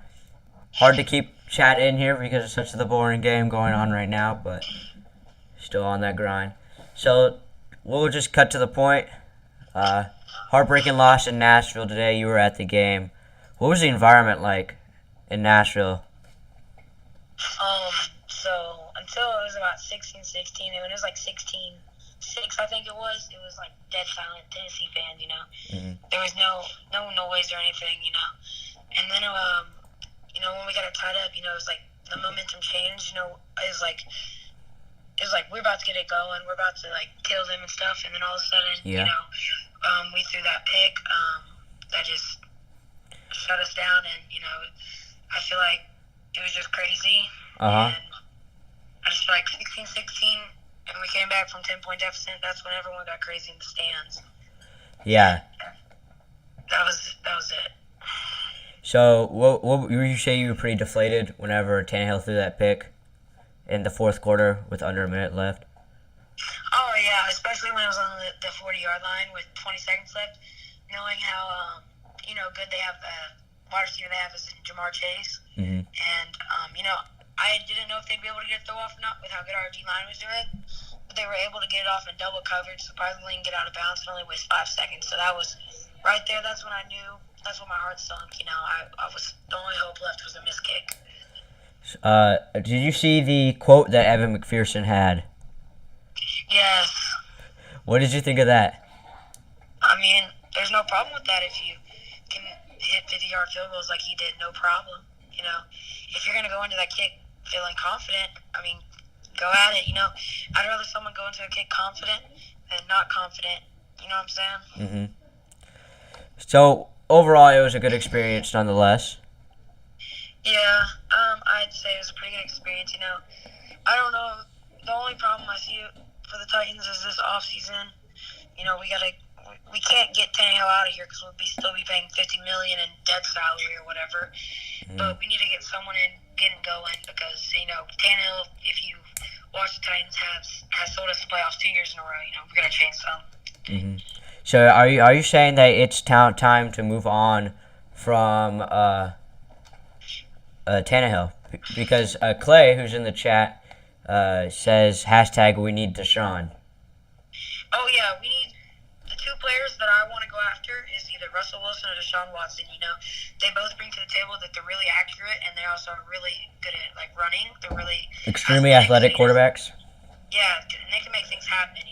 Hard to keep chat in here because it's such the boring game going on right now, but still on that grind. So, we'll just cut to the point. Heartbreaking loss in Nashville today. You were at the game. What was the environment like in Nashville? so until it was about 16-16, and when it was like 16-6, I think it was like dead silent Tennessee fans, Mm-hmm. There was no noise or anything, And then when we got it tied up, it was like the momentum changed. It was like we're about to get it going, we're about to like kill them and stuff, and then all of a sudden, Yeah. we threw that pick that just shut us down, and I feel like it was just crazy. Uh-huh. And I just feel like 16-16, and we came back from 10-point deficit. That's when everyone got crazy in the stands. Yeah. That was it. So, what would you say you were pretty deflated whenever Tannehill threw that pick in the fourth quarter with under a minute left? Oh, yeah, especially when it was on the 40-yard line with 20 seconds left, knowing how, good they have wide receiver they have is Jamar Chase. Mm-hmm. And, I didn't know if they'd be able to get a throw off or not with how good our D-line was doing. But they were able to get it off in double coverage, surprisingly, and get out of bounds and only waste 5 seconds. So that was right there. That's when I knew. That's when my heart sunk. I was the only hope left was a missed kick. Did you see the quote that Evan McPherson had? Yes. What did you think of that? I mean, there's no problem with that if you can hit 50-yard field goals like he did. No problem. If you're going to go into that kick feeling confident, I mean, go at it. I'd rather someone go into a kick confident than not confident. You know what I'm saying? Mm-hmm. So, overall, it was a good experience nonetheless. Yeah, I'd say it was a pretty good experience. I don't know. The only problem I see for the Titans is this offseason. We can't get Tannehill out of here because we'll still be paying $50 million in dead salary or whatever. But we need to get someone in, getting going because Tannehill, if you watch the Titans, has sold us the playoffs 2 years in a row. We're gonna change some. Mm-hmm. So are you saying that it's time to move on from Tannehill? Because Clay, who's in the chat, says hashtag we need Deshaun. Oh yeah, we need the two players that I want to go after is either Russell Wilson or Deshaun Watson. They both bring to the table that they're really accurate and they also are really good at like running. They're really Extremely athletic quarterbacks. Yeah, and they can make things happen.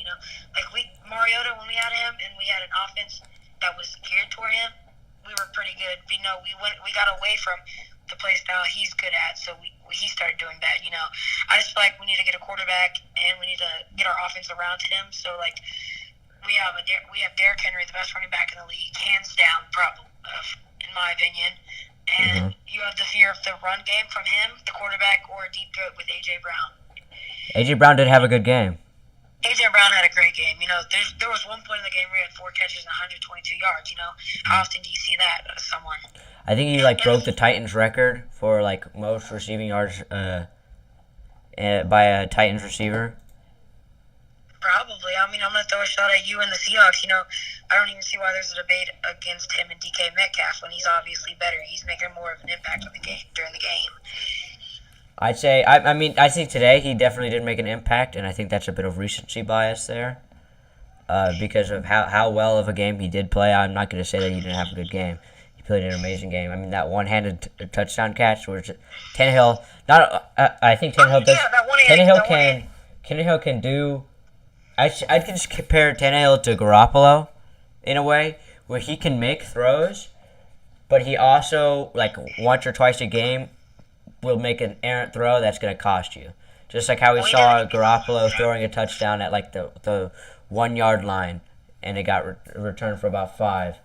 Like Mariota, when we had him and we had an offense that was geared toward him, we were pretty good. We got away from the play style he's good at, so he started doing that. I just feel like we need to get a quarterback and we need to get our offense around him. So like we have Derrick Henry, the best running back in the league, hands down, probably in my opinion. And you have the fear of the run game from him, the quarterback, or a deep threat with A.J. Brown. A.J. Brown did have a good game. A.J. Brown had a great game. There was one point in the game where he had 4 catches and 122 yards. How often do you see that out of someone? I think he broke the Titans record for most receiving yards by a Titans receiver. Probably. I'm going to throw a shot at you and the Seahawks. I don't even see why there's a debate against him and DK Metcalf when he's obviously better. He's making more of an impact on the game during the game. I'd say, I think today he definitely did make an impact, and I think that's a bit of recency bias there because of how well of a game he did play. I'm not going to say that he didn't have a good game. He played an amazing game. That one-handed touchdown catch was Tannehill. I think Tannehill does. Yeah, Tannehill can do. I can just compare Tannehill to Garoppolo in a way where he can make throws, but he also once or twice a game will make an errant throw that's going to cost you. Just like how we saw Garoppolo throwing a touchdown at the 1 yard line, and it got returned for about 5.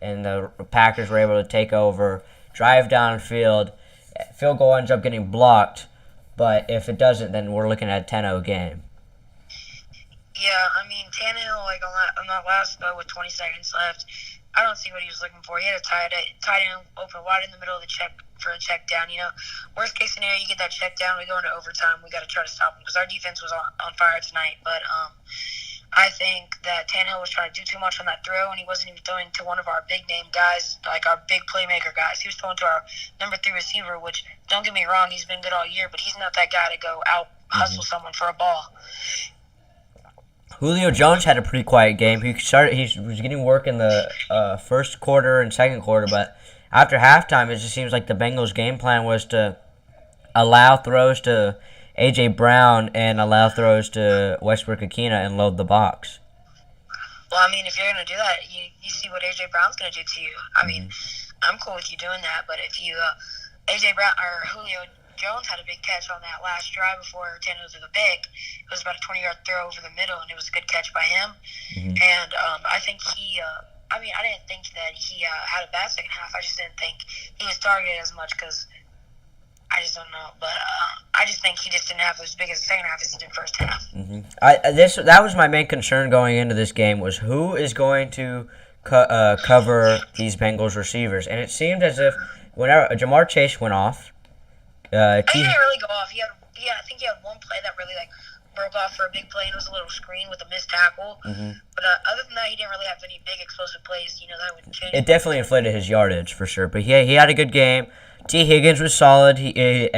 And the Packers were able to take over, drive downfield. Field goal ends up getting blocked, but if it doesn't, then we're looking at a 10-0 game. Yeah, Tannehill, on that last throw with 20 seconds left, I don't see what he was looking for. He had a tight end open wide in the middle of the check for a check down. Worst case scenario, you get that check down, we go into overtime. We got to try to stop him because our defense was on fire tonight. But I think that Tannehill was trying to do too much on that throw, and he wasn't even throwing to one of our big name guys, like our big playmaker guys. He was throwing to our number 3 receiver, which, don't get me wrong, he's been good all year, but he's not that guy to go out hustle someone for a ball. Julio Jones had a pretty quiet game. He was getting work in the first quarter and second quarter, but after halftime, it just seems like the Bengals' game plan was to allow throws to A.J. Brown and allow throws to Westbrook-Ikhine and load the box. Well, if you're going to do that, you see what A.J. Brown's going to do to you. I'm cool with you doing that, but if you AJ Brown or Julio Jones had a big catch on that last drive before Tannehill threw the pick. It was about a 20-yard throw over the middle, and it was a good catch by him. Mhm. And I think he. I mean, I didn't think that he had a bad second half. I just didn't think he was targeted as much because I just don't know. But I just think he just didn't have as big a second half as he did first half. That was my main concern going into this game was who is going to cover these Bengals receivers, and it seemed as if whenever Jamar Chase went off, He didn't really go off. I think he had one play that really broke off for a big play, and it was a little screen with a missed tackle. Mhm. But other than that, he didn't really have any big explosive plays. That would change. it definitely inflated his yardage for sure. But he had a good game. T. Higgins was solid. He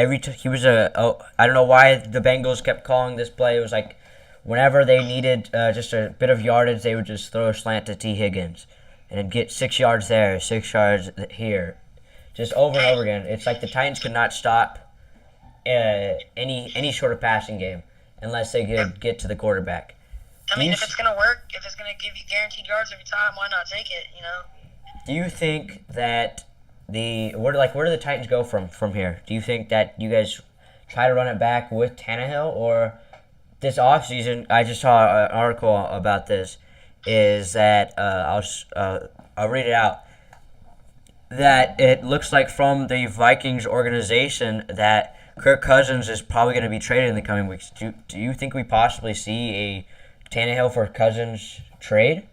was I don't know why the Bengals kept calling this play. It was like whenever they needed just a bit of yardage, they would just throw a slant to T. Higgins, and it'd get 6 yards there, 6 yards here, just over and over again. It's like the Titans could not stop any sort of passing game unless they could get to the quarterback. I mean, if it's gonna work, if it's gonna give you guaranteed yards every time, why not take it? Do you think that where do the Titans go from here? Do you think that you guys try to run it back with Tannehill, or this offseason, I just saw an article about this, is that I'll read it out, that it looks like from the Vikings organization that Kirk Cousins is probably going to be traded in the coming weeks. Do you think we possibly see a Tannehill for Cousins trade?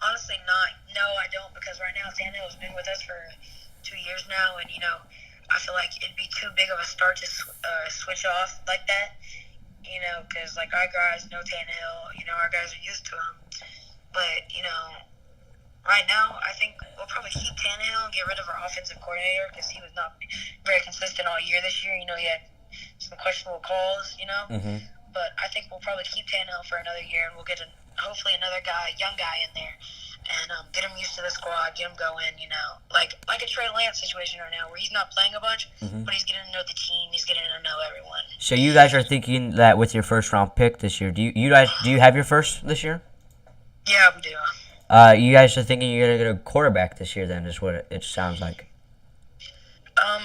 Honestly, not. No, I don't, because right now Tannehill's been with us for 2 years now, and I feel like it'd be too big of a start to switch off like that. Because our guys know Tannehill. Our guys are used to him. But right now, I think we'll probably keep Tannehill and get rid of our offensive coordinator because he was not very consistent all year this year. He had some questionable calls, Mm-hmm. But I think we'll probably keep Tannehill for another year, and we'll get hopefully another young guy in there, and get him used to the squad, get him going, like a Trey Lance situation right now where he's not playing a bunch, Mm-hmm. but he's getting to know the team, he's getting to know everyone. So you guys are thinking that with your first round pick this year, do you have your first this year? Yeah, we do. You guys are thinking you're gonna get a quarterback this year, then, is what it sounds like. I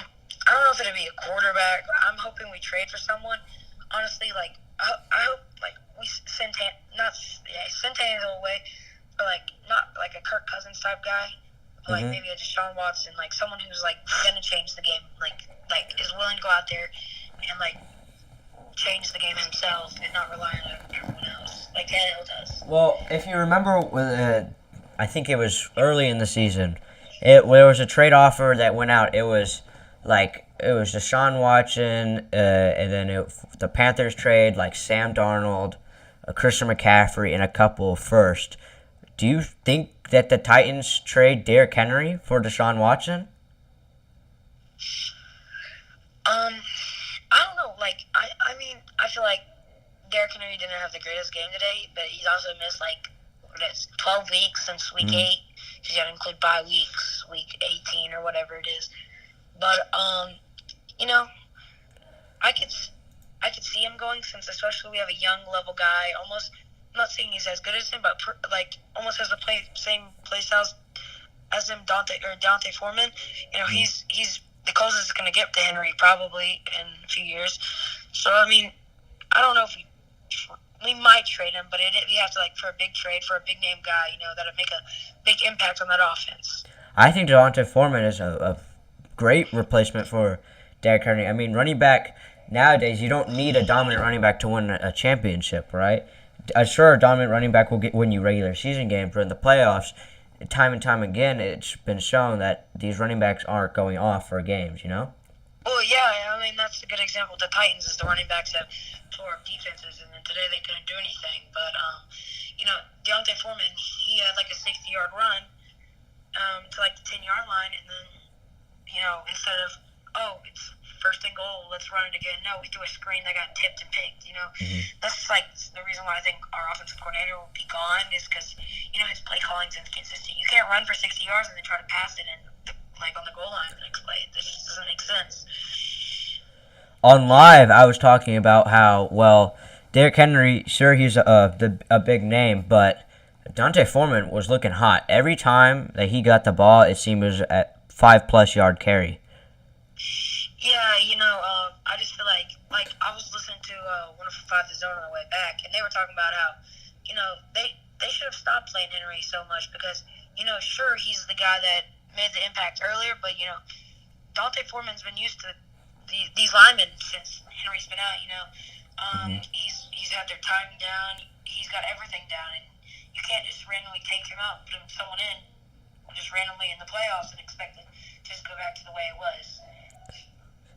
don't know if it'll be a quarterback. I'm hoping we trade for someone. Honestly, I hope we send Tannehill away for not like a Kirk Cousins type guy, but Mhm. maybe a Deshaun Watson, someone who's gonna change the game, is willing to go out there and change the game himself and not rely on everyone else like Tannehill does. Well, if you remember, I think it was early in the season, there was a trade offer that went out. It was Deshaun Watson, and then the Panthers trade Sam Darnold, Christian McCaffrey, and a couple first. Do you think that the Titans trade Derrick Henry for Deshaun Watson? I don't know. I mean, I feel like Derrick Henry didn't have the greatest game today, but he's also missed 12 weeks since week 8. Because you got to include bye weeks, week 18 or whatever it is. But I could see him going, since especially we have a young level guy. Almost, I'm not saying he's as good as him, but almost has the same play styles as him, Dante Foreman. He's the closest it's going to get to Henry probably in a few years. So I mean, I don't know if we might trade him, but we have to for a big trade for a big name guy, that'll make a big impact on that offense. I think Dante Foreman is a great replacement for Derrick Henry. I mean, running back nowadays, you don't need a dominant running back to win a championship, right? Sure, a dominant running back will win you regular season games, but in the playoffs, time and time again, it's been shown that these running backs aren't going off for games, Well, yeah, I mean, that's a good example. The Titans is the running backs that tore up defenses, and then today they couldn't do anything. But, Deontay Foreman, he had a 60-yard run to the 10-yard line, and then, instead of, it's first and goal, let's run it again. No, we threw a screen that got tipped and picked, That's the reason why I think our offensive coordinator will be gone, is because, his play calling's inconsistent. You can't run for 60 yards and then try to pass it on the goal line the next play. This just doesn't make sense. On live, I was talking about how, Derrick Henry, sure, he's a big name, but Dante Foreman was looking hot. Every time that he got the ball, it seemed it was at 5+ yard carry. Yeah, I just feel like I was listening to 105 The Zone on the way back, and they were talking about how, they should have stopped playing Henry so much because, sure he's the guy that made the impact earlier, but Dante Foreman's been used to these linemen since Henry's been out. He's had their timing down, he's got everything down, and you can't just randomly take him out and put someone in just randomly in the playoffs and expect it to just go back to the way it was.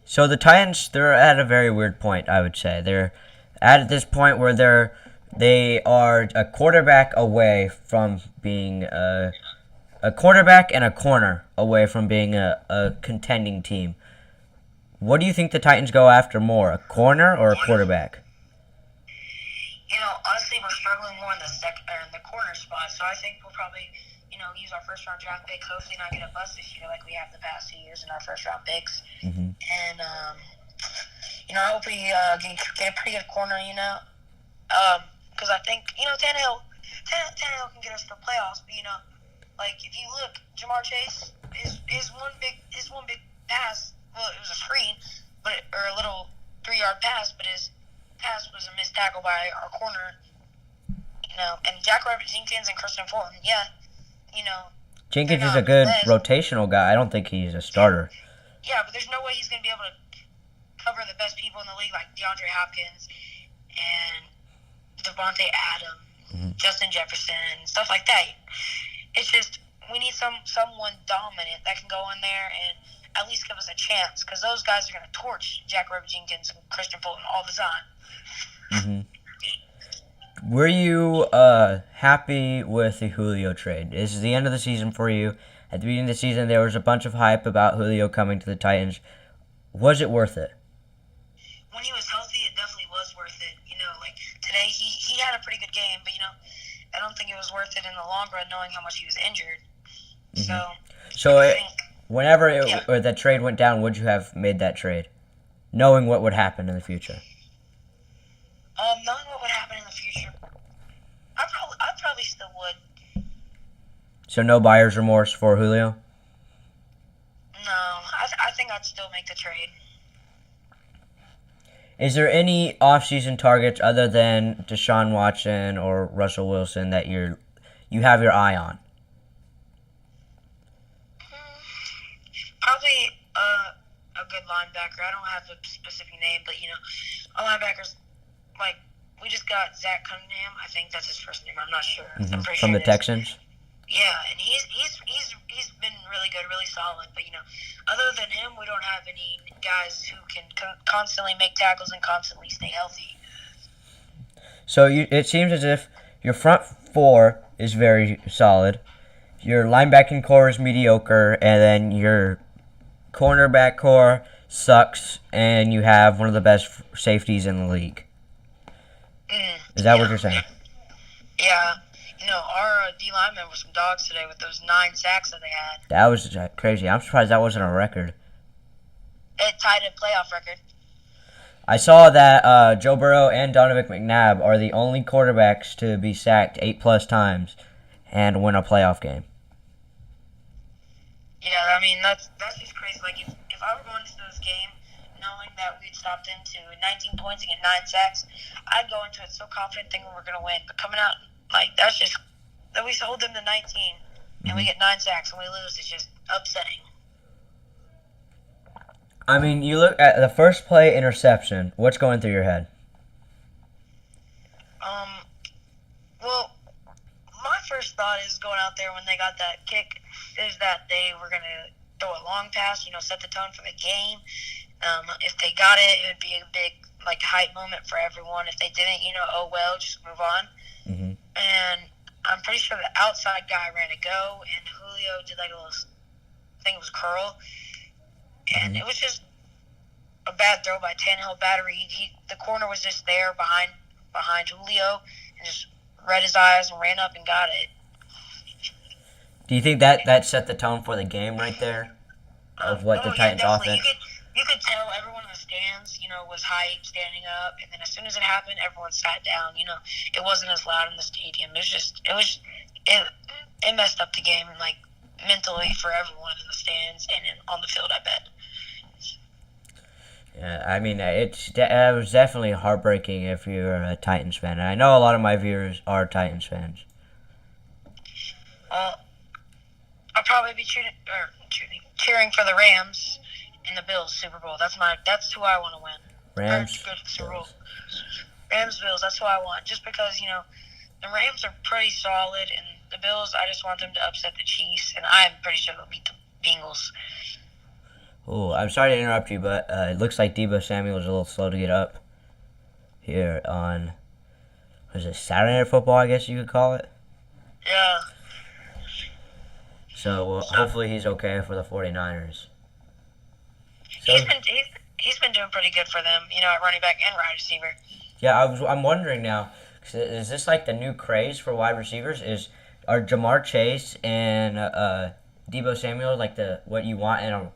So the Titans, they're at a very weird point, I would say. They're at this point where they are a quarterback away from being a quarterback and a corner away from being a contending team. What do you think the Titans go after more, a corner or a quarterback? Honestly, we're struggling more in the corner spot. So I think we'll probably, use our first round draft pick. Hopefully, not get a bust this year like we have the past 2 years in our first round picks. Mm-hmm. And I hope we get a pretty good corner. Because I think Tannehill can get us to the playoffs. But like if you look, Jamar Chase, his one big pass. Well, it was a screen, or a little 3-yard pass, but his pass was a missed tackle by our corner. And Jack Rabbit Jenkins and Christian Fulton, Jenkins is a good rotational guy. I don't think he's a starter. Yeah, but there's no way he's going to be able to cover the best people in the league like DeAndre Hopkins and Devontae Adams, Justin Jefferson, stuff like that. It's just we need someone dominant that can go in there and at least give us a chance because those guys are going to torch Jack Rabbit Jenkins and Christian Fulton all the time. Mm-hmm. Were you happy with the Julio trade? This is the end of the season for you. At the beginning of the season, there was a bunch of hype about Julio coming to the Titans. Was it worth it? When he was healthy, it definitely was worth it. Like today, he had a pretty good game, but I don't think it was worth it in the long run, knowing how much he was injured. So whenever or that trade went down, would you have made that trade, knowing what would happen in the future? Knowing what would happen in the future, I probably still would. So no buyer's remorse for Julio? No, I think I'd still make the trade. Is there any offseason targets other than Deshaun Watson or Russell Wilson that you have your eye on? Probably a good linebacker. I don't have a specific name, but a linebacker's like we just got Zach Cunningham. I think that's his first name. I'm not sure. I'm pretty From sure the Texans? Yeah, and he's been really good, really solid. But other than him, we don't have any guys who can constantly make tackles and constantly stay healthy. So it seems as if your front four is very solid, your linebacking core is mediocre, and then your cornerback core sucks, and you have one of the best safeties in the league. Is that what you're saying? Yeah. Our D linemen were some dogs today with those 9 sacks that they had. That was crazy. I'm surprised that wasn't a record. It tied a playoff record. I saw that Joe Burrow and Donovan McNabb are the only quarterbacks to be sacked 8+ times and win a playoff game. Yeah, I mean, that's just crazy. Like, if I were going into this game knowing that we'd stopped into 19 points and get 9 sacks, I'd go into it so confident thinking we're going to win. But coming out, like, that's just, that we hold them to 19 and we get 9 sacks and we lose, it's just upsetting. I mean, you look at the first play interception. What's going through your head? Well, my first thought is going out there when they got that kick is that they were going to throw a long pass, set the tone for the game. If they got it, it would be a big, hype moment for everyone. If they didn't, oh well, just move on. Mm-hmm. And I'm pretty sure the outside guy ran a go, and Julio did a little, I think it was curl. And it was just a bad throw by Tannehill, bad read. The corner was just there behind Julio and just read his eyes and ran up and got it. Do you think that set the tone for the game right there? Of what the Titans offense? You could tell everyone in the stands, was hyped, standing up, and then as soon as it happened, everyone sat down. It wasn't as loud in the stadium. It messed up the game, mentally for everyone in the stands and on the field, I bet. I mean, it was definitely heartbreaking if you're a Titans fan. And I know a lot of my viewers are Titans fans. Well, I'll probably be cheering for the Rams in the Bills Super Bowl. That's who I want to win. Rams. Or go to the Super Bowl. Bills. Rams Bills. That's who I want. Just because the Rams are pretty solid, and the Bills, I just want them to upset the Chiefs, and I'm pretty sure they'll beat the Bengals. Oh, I'm sorry to interrupt you, but it looks like Debo Samuel is a little slow to get up here on, what is it, Saturday Night Football, I guess you could call it. Yeah. So hopefully he's okay for the 49ers. So, He's been doing pretty good for them, at running back and wide receiver. yeah, I'm wondering now, is this like the new craze for wide receivers? Are Jamar Chase and Debo Samuel like what you want in a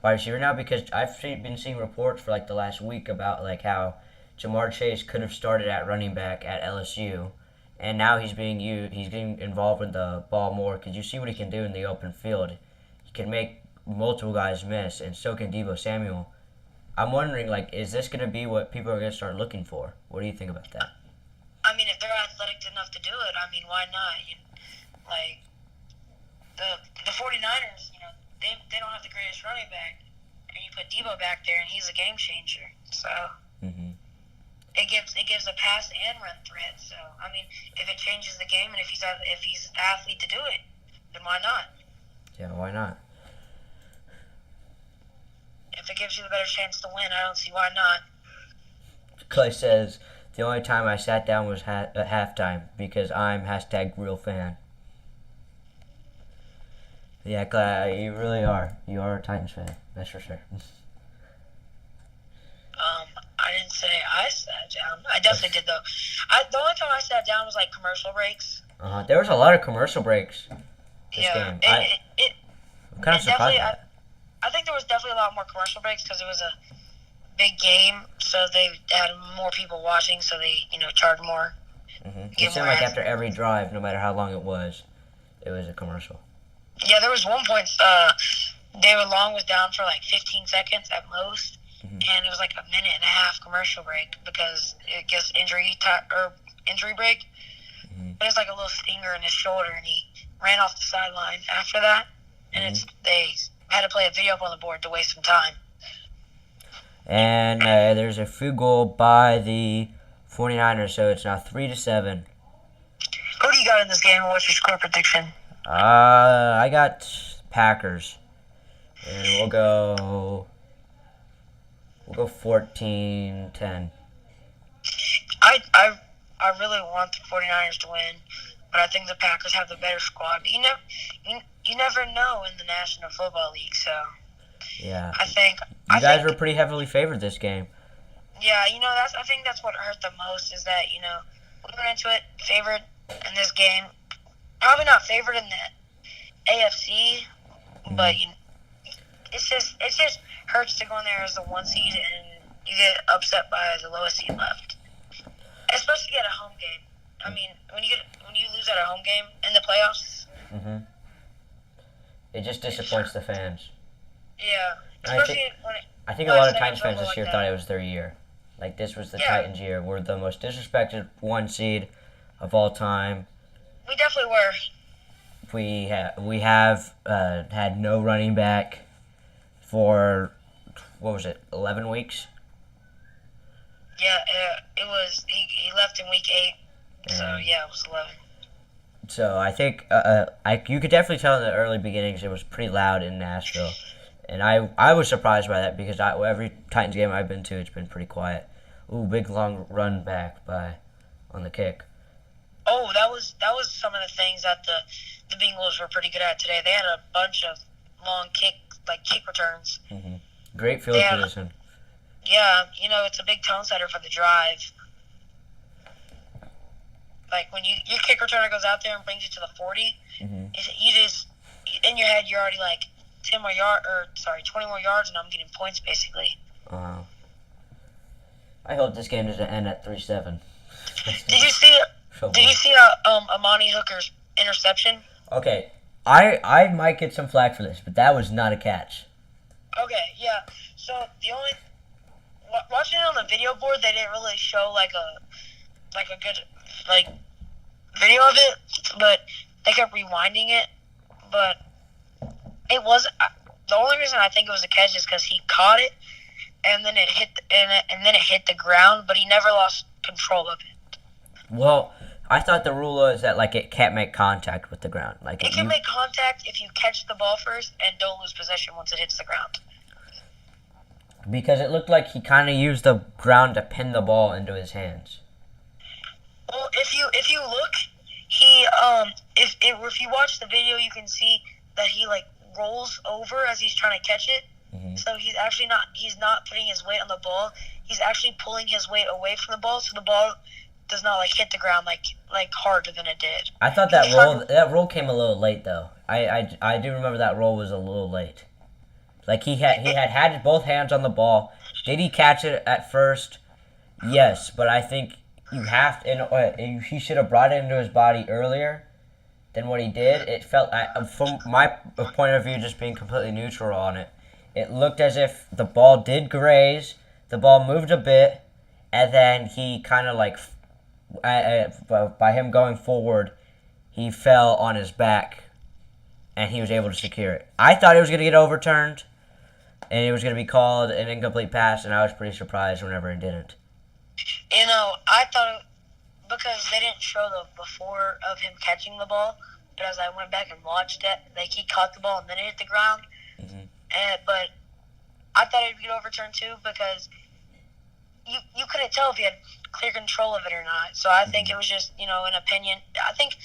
wide receiver now? Because I've been seeing reports for like the last week about like how Jamar Chase could have started at running back at LSU, and now he's being used. He's getting involved with the ball more because you see what he can do in the open field. He can make multiple guys miss, and so can Debo Samuel. I'm wondering, like, is this going to be what people are going to start looking for? What do you think about that? I mean, if they're athletic enough to do it, I mean, why not? Like, the 49ers, they don't have the greatest running back, and you put Debo back there, and he's a game changer. So it gives a pass and run threat. So I mean, if it changes the game, and if he's an athlete to do it, then why not? Yeah, why not? If it gives you the better chance to win, I don't see why not. Clay says, the only time I sat down was at halftime because I'm #real fan. Yeah, Clay, you really are. You are a Titans fan. That's for sure. I didn't say I sat down. I definitely did, though. The only time I sat down was, like, commercial breaks. There was a lot of commercial breaks this Yeah. game. I'm kind of surprised by that. I think there was definitely a lot more commercial breaks because it was a big game, so they had more people watching, so they, charged more. It seemed like after every drive, no matter how long it was a commercial. Yeah, there was one point, David Long was down for like 15 seconds at most, and it was like a minute and a half commercial break because it gets injury break. But it's like a little stinger in his shoulder, and he ran off the sideline after that, and they had to play a video up on the board to waste some time. And there's a field goal by the 49ers, so it's now 3-7. Who do you got in this game, and what's your score prediction? I got Packers, and we'll go 14-10. I really want the 49ers to win, but I think the Packers have the better squad. But you never know in the National Football League, so Yeah. I think You guys were pretty heavily favored this game. Yeah, I think that's what hurt the most is that we went into it favored in this game. Probably not favored in the AFC, but it just hurts to go in there as the 1 seed and you get upset by the lowest seed left. Especially at a home game. I mean, when you lose at a home game in the playoffs, it just disappoints the fans. yeah. I think a lot of Titans fans this year thought it was their year. Like, this was the Titans' year. We're the most disrespected 1 seed of all time. We definitely were. We have had no running back for, 11 weeks? Yeah, it was. He left in week 8, so yeah, it was 11. So I think you could definitely tell in the early beginnings it was pretty loud in Nashville, and I was surprised by that because every Titans game I've been to, it's been pretty quiet. Ooh, big long run back on the kick. Oh, that was some of the things that the Bengals were pretty good at today. They had a bunch of long kick returns. Great field position. Yeah, it's a big tone setter for the drive. Like when your kick returner goes out there and brings you to the 40, you just in your head you're already like 20 more yards, and I'm getting points basically. I hope this game doesn't end at 3-7. Did you see Amani Hooker's interception? Okay, I might get some flack for this, but that was not a catch. Okay, yeah. So watching it on the video board, they didn't really show like a good like video of it, but they kept rewinding it. But it was the only reason I think it was a catch is because he caught it, and then it hit and then it hit the ground, but he never lost control of it. Well, I thought the rule was that like it can't make contact with the ground. Like It can make contact if you catch the ball first and don't lose possession once it hits the ground. because it looked like he kind of used the ground to pin the ball into his hands. Well, if you look, he if you watch the video, you can see that he like rolls over as he's trying to catch it. Mm-hmm. So he's not putting his weight on the ball. He's actually pulling his weight away from the ball, so the ball does not like hit the ground like harder than it did. I thought that roll came a little late though. I do remember that roll was a little late. Like he had both hands on the ball. Did he catch it at first? Yes, but I think he should have brought it into his body earlier than what he did. It felt, from my point of view, just being completely neutral on it, it looked as if the ball did graze, the ball moved a bit, and then he kind of like, by him going forward, he fell on his back, and he was able to secure it. I thought it was going to get overturned, and it was going to be called an incomplete pass, and I was pretty surprised whenever it didn't. You know, I thought because they didn't show the before of him catching the ball, but as I went back and watched it, like he caught the ball and then it hit the ground. Mm-hmm. But I thought it'd get overturned too because you couldn't tell if he had clear control of it or not. So I think it was just an opinion. I think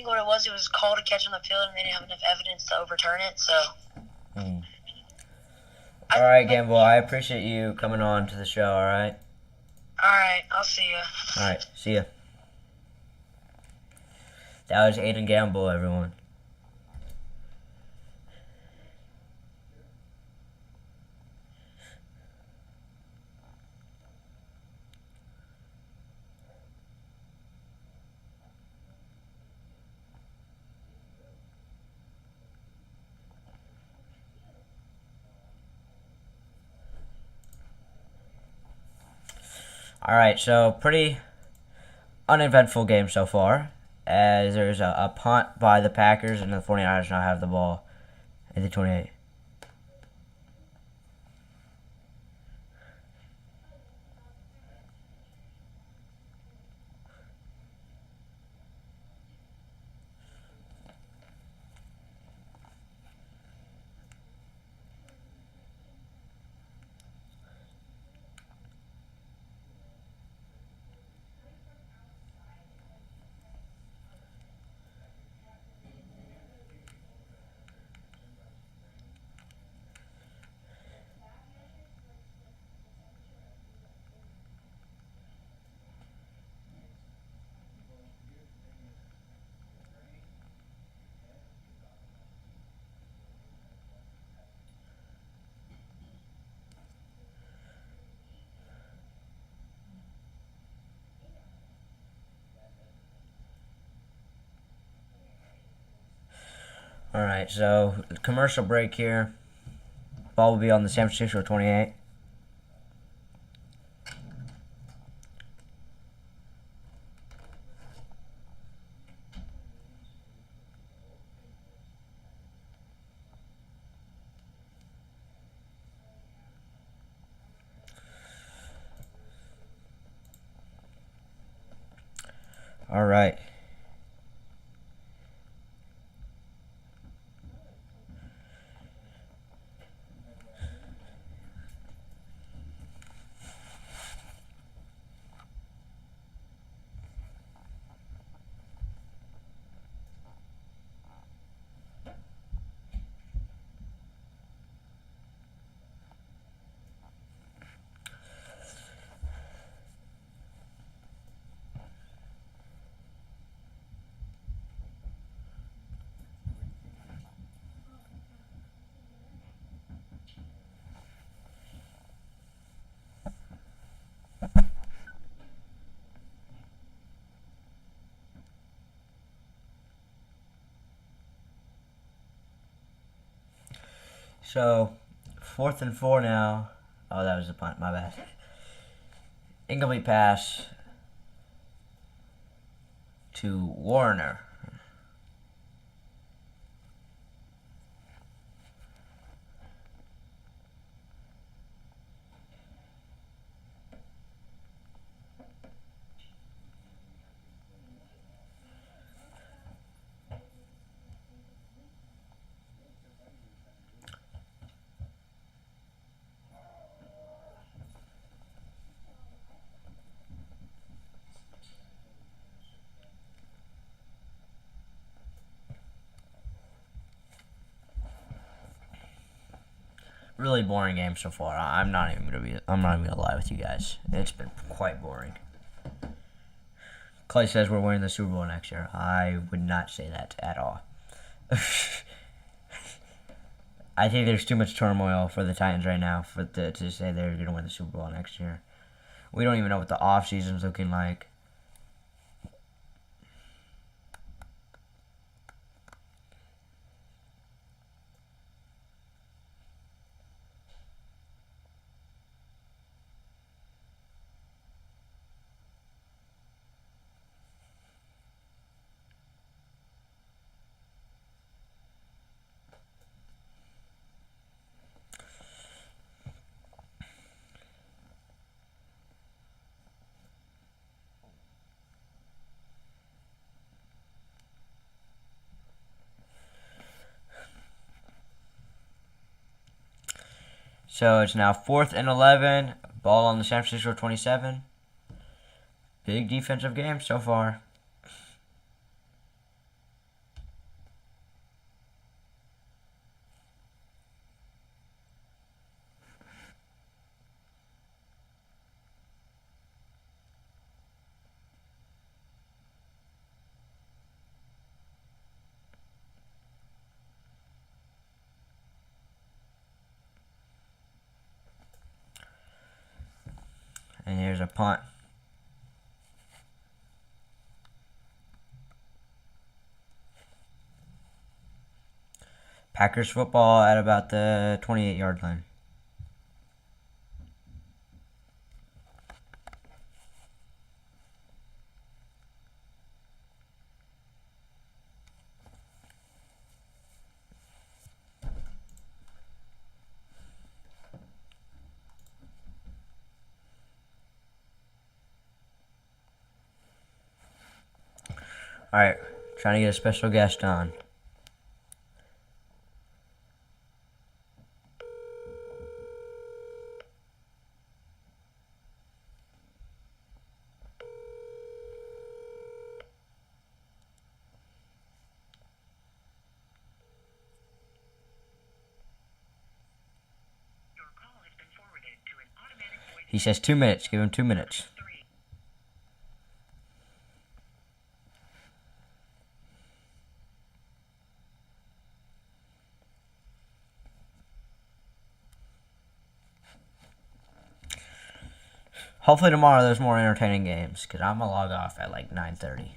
what it was called a catch on the field and they didn't have enough evidence to overturn it. So. Mm. All right, Gamble. I appreciate you coming on to the show. All right. All right, I'll see you. All right, see ya. That was Aden Gamble, everyone. All right, so pretty uneventful game so far, as there's a punt by the Packers, and the 49ers now have the ball at the 28. All right, so commercial break here. Ball will be on the San Francisco 28. All right. So, 4th and 4 now. Oh, that was the punt. My bad. Incomplete pass to Warner. Really boring game so far. I'm not even gonna lie with you guys. It's been quite boring. Clay says we're winning the Super Bowl next year. I would not say that at all. I think there's too much turmoil for the Titans right now to say they're gonna win the Super Bowl next year. We don't even know what the off season's looking like. So it's now 4th and 11. Ball on the San Francisco 27. Big defensive game so far. And here's a punt. Packers football at about the 28-yard line. Alright, trying to get a special guest on. Your call has been forwarded to an automatic voice. He says 2 minutes. Give him 2 minutes. Hopefully tomorrow there's more entertaining games, because I'm going to log off at like 9:30.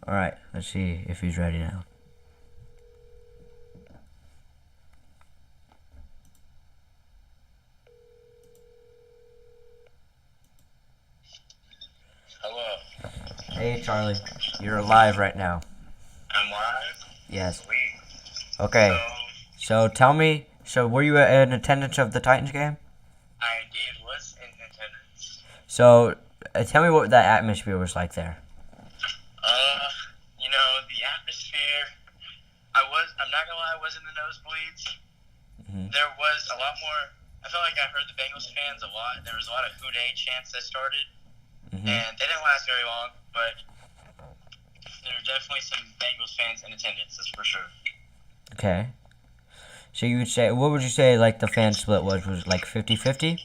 Alright, let's see if he's ready now. Hello. Hey Charlie, you're live right now. I'm live. Yes. Sweet. Okay, so tell me, so were you in attendance of the Titans game? I indeed was in attendance. So tell me what that atmosphere was like there. You know, the atmosphere, I'm not gonna lie, I was in the nosebleeds. Mhm. There was a lot more, I felt like I heard the Bengals fans a lot. There was a lot of Houday chants that started, Mhm. and they didn't last very long, but they were definitely definitely some Bengals fans in attendance, that's for sure. Okay. So you would say, what would you say, like, the fan split was? Was it like 50-50?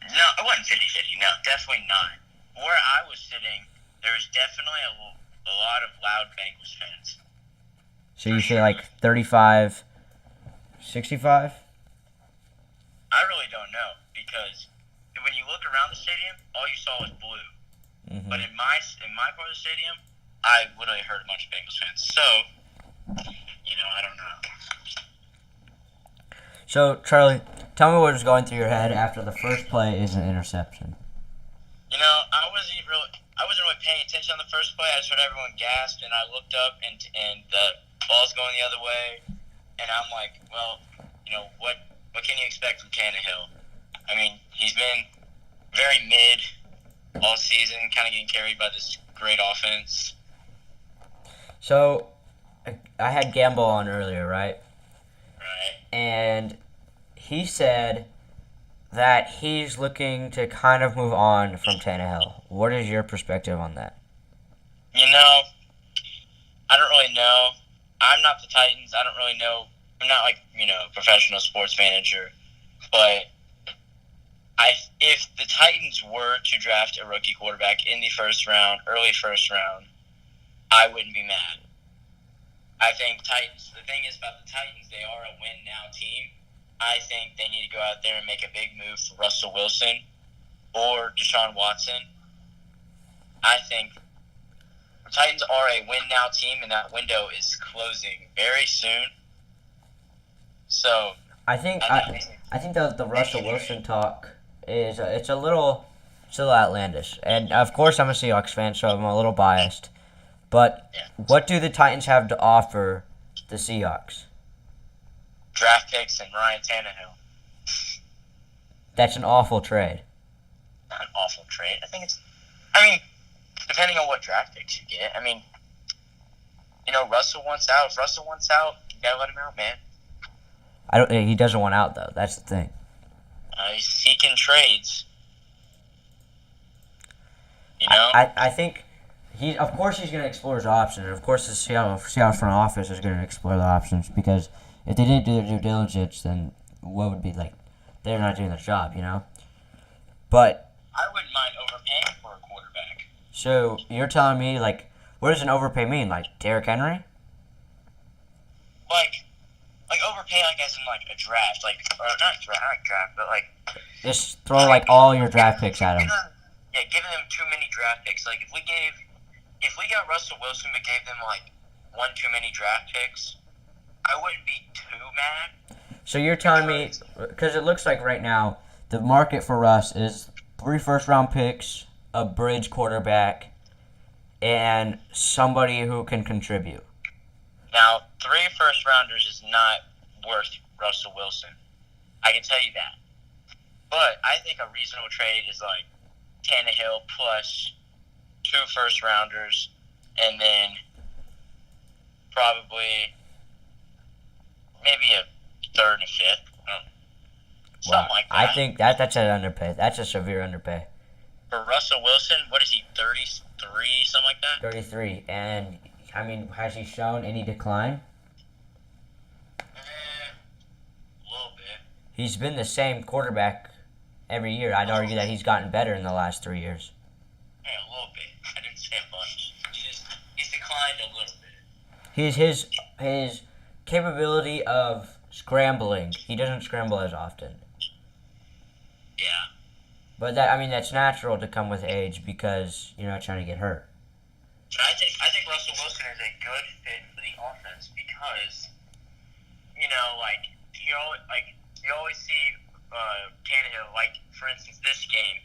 No, it wasn't 50-50. No, definitely not. Where I was sitting, there was definitely a lot of loud Bengals fans. So you say like 35, 65? I really don't know because when you look around the stadium, all you saw was blue. Mm-hmm. But in my part of the stadium, I literally heard a bunch of Bengals fans. So, I don't know. So, Charlie, tell me what was going through your head after the first play is an interception. I wasn't really paying attention on the first play. I just heard everyone gasped, and I looked up, and the ball's going the other way, and I'm like, well, what can you expect from Tannehill? I mean, he's been very mid all season, kind of getting carried by this great offense. So, I had Gamble on earlier, right? Right. And he said that he's looking to kind of move on from Tannehill. What is your perspective on that? I don't really know. I'm not the Titans. I don't really know. I'm not a professional sports manager. But if the Titans were to draft a rookie quarterback in the first round, early first round, I wouldn't be mad. I think the thing is about the Titans, they are a win-now team. I think they need to go out there and make a big move for Russell Wilson or Deshaun Watson. I think the Titans are a win-now team, and that window is closing very soon. So I think the Russell Wilson talk is it's a little outlandish, and of course I'm a Seahawks fan, so I'm a little biased. But what do the Titans have to offer the Seahawks? Draft picks and Ryan Tannehill. That's an awful trade. Not an awful trade. Depending on what draft picks you get. Russell wants out. If Russell wants out, you gotta let him out, man. He doesn't want out though. That's the thing. He's seeking trades. I think of course he's going to explore his options, and of course the Seattle front office is going to explore the options, because if they didn't do their due diligence, then what would be like? They're not doing their job, But I wouldn't mind overpaying for a quarterback. So you're telling me, like, what does an overpay mean? Like Derrick Henry? Like overpay, like as in like a draft, or not draft, but like just throw like all your draft picks at him. Giving them too many draft picks. Like if we got Russell Wilson but gave them like one too many draft picks, I wouldn't be too mad. So you're telling me, because it looks like right now the market for Russ is 3 first-round picks, a bridge quarterback, and somebody who can contribute. Now, 3 first-rounders is not worth Russell Wilson. I can tell you that. But I think a reasonable trade is like Tannehill plus 2 first-rounders, and then probably maybe a 3rd and a 5th. Something like that. I think that's an underpay. That's a severe underpay. For Russell Wilson, what is he, 33, something like that? 33. And, has he shown any decline? A little bit. He's been the same quarterback every year. I'd argue that he's gotten better in the last 3 years. Yeah, a little bit. I didn't say much. He's declined a little bit. His capability of scrambling, he doesn't scramble as often. Yeah. But that's natural to come with age, because you're not trying to get hurt. But I think Russell Wilson is a good fit for the offense because, you always see Tannehill, for instance, this game,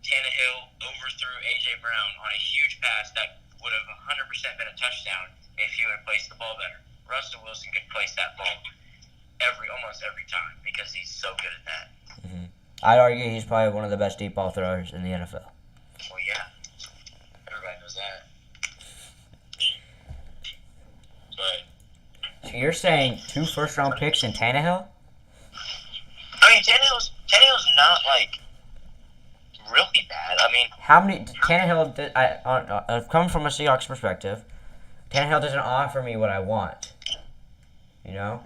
Tannehill overthrew A.J. Brown on a huge pass that would have 100% been a touchdown if he would have placed the ball better. Russell Wilson could place that ball almost every time because he's so good at that. Mm-hmm. I'd argue he's probably one of the best deep ball throwers in the NFL. Well, yeah. Everybody knows that. But So you're saying 2 first-round picks in Tannehill? Tannehill's not really bad. How many Tannehill? Coming from a Seahawks perspective, Tannehill doesn't offer me what I want. You know?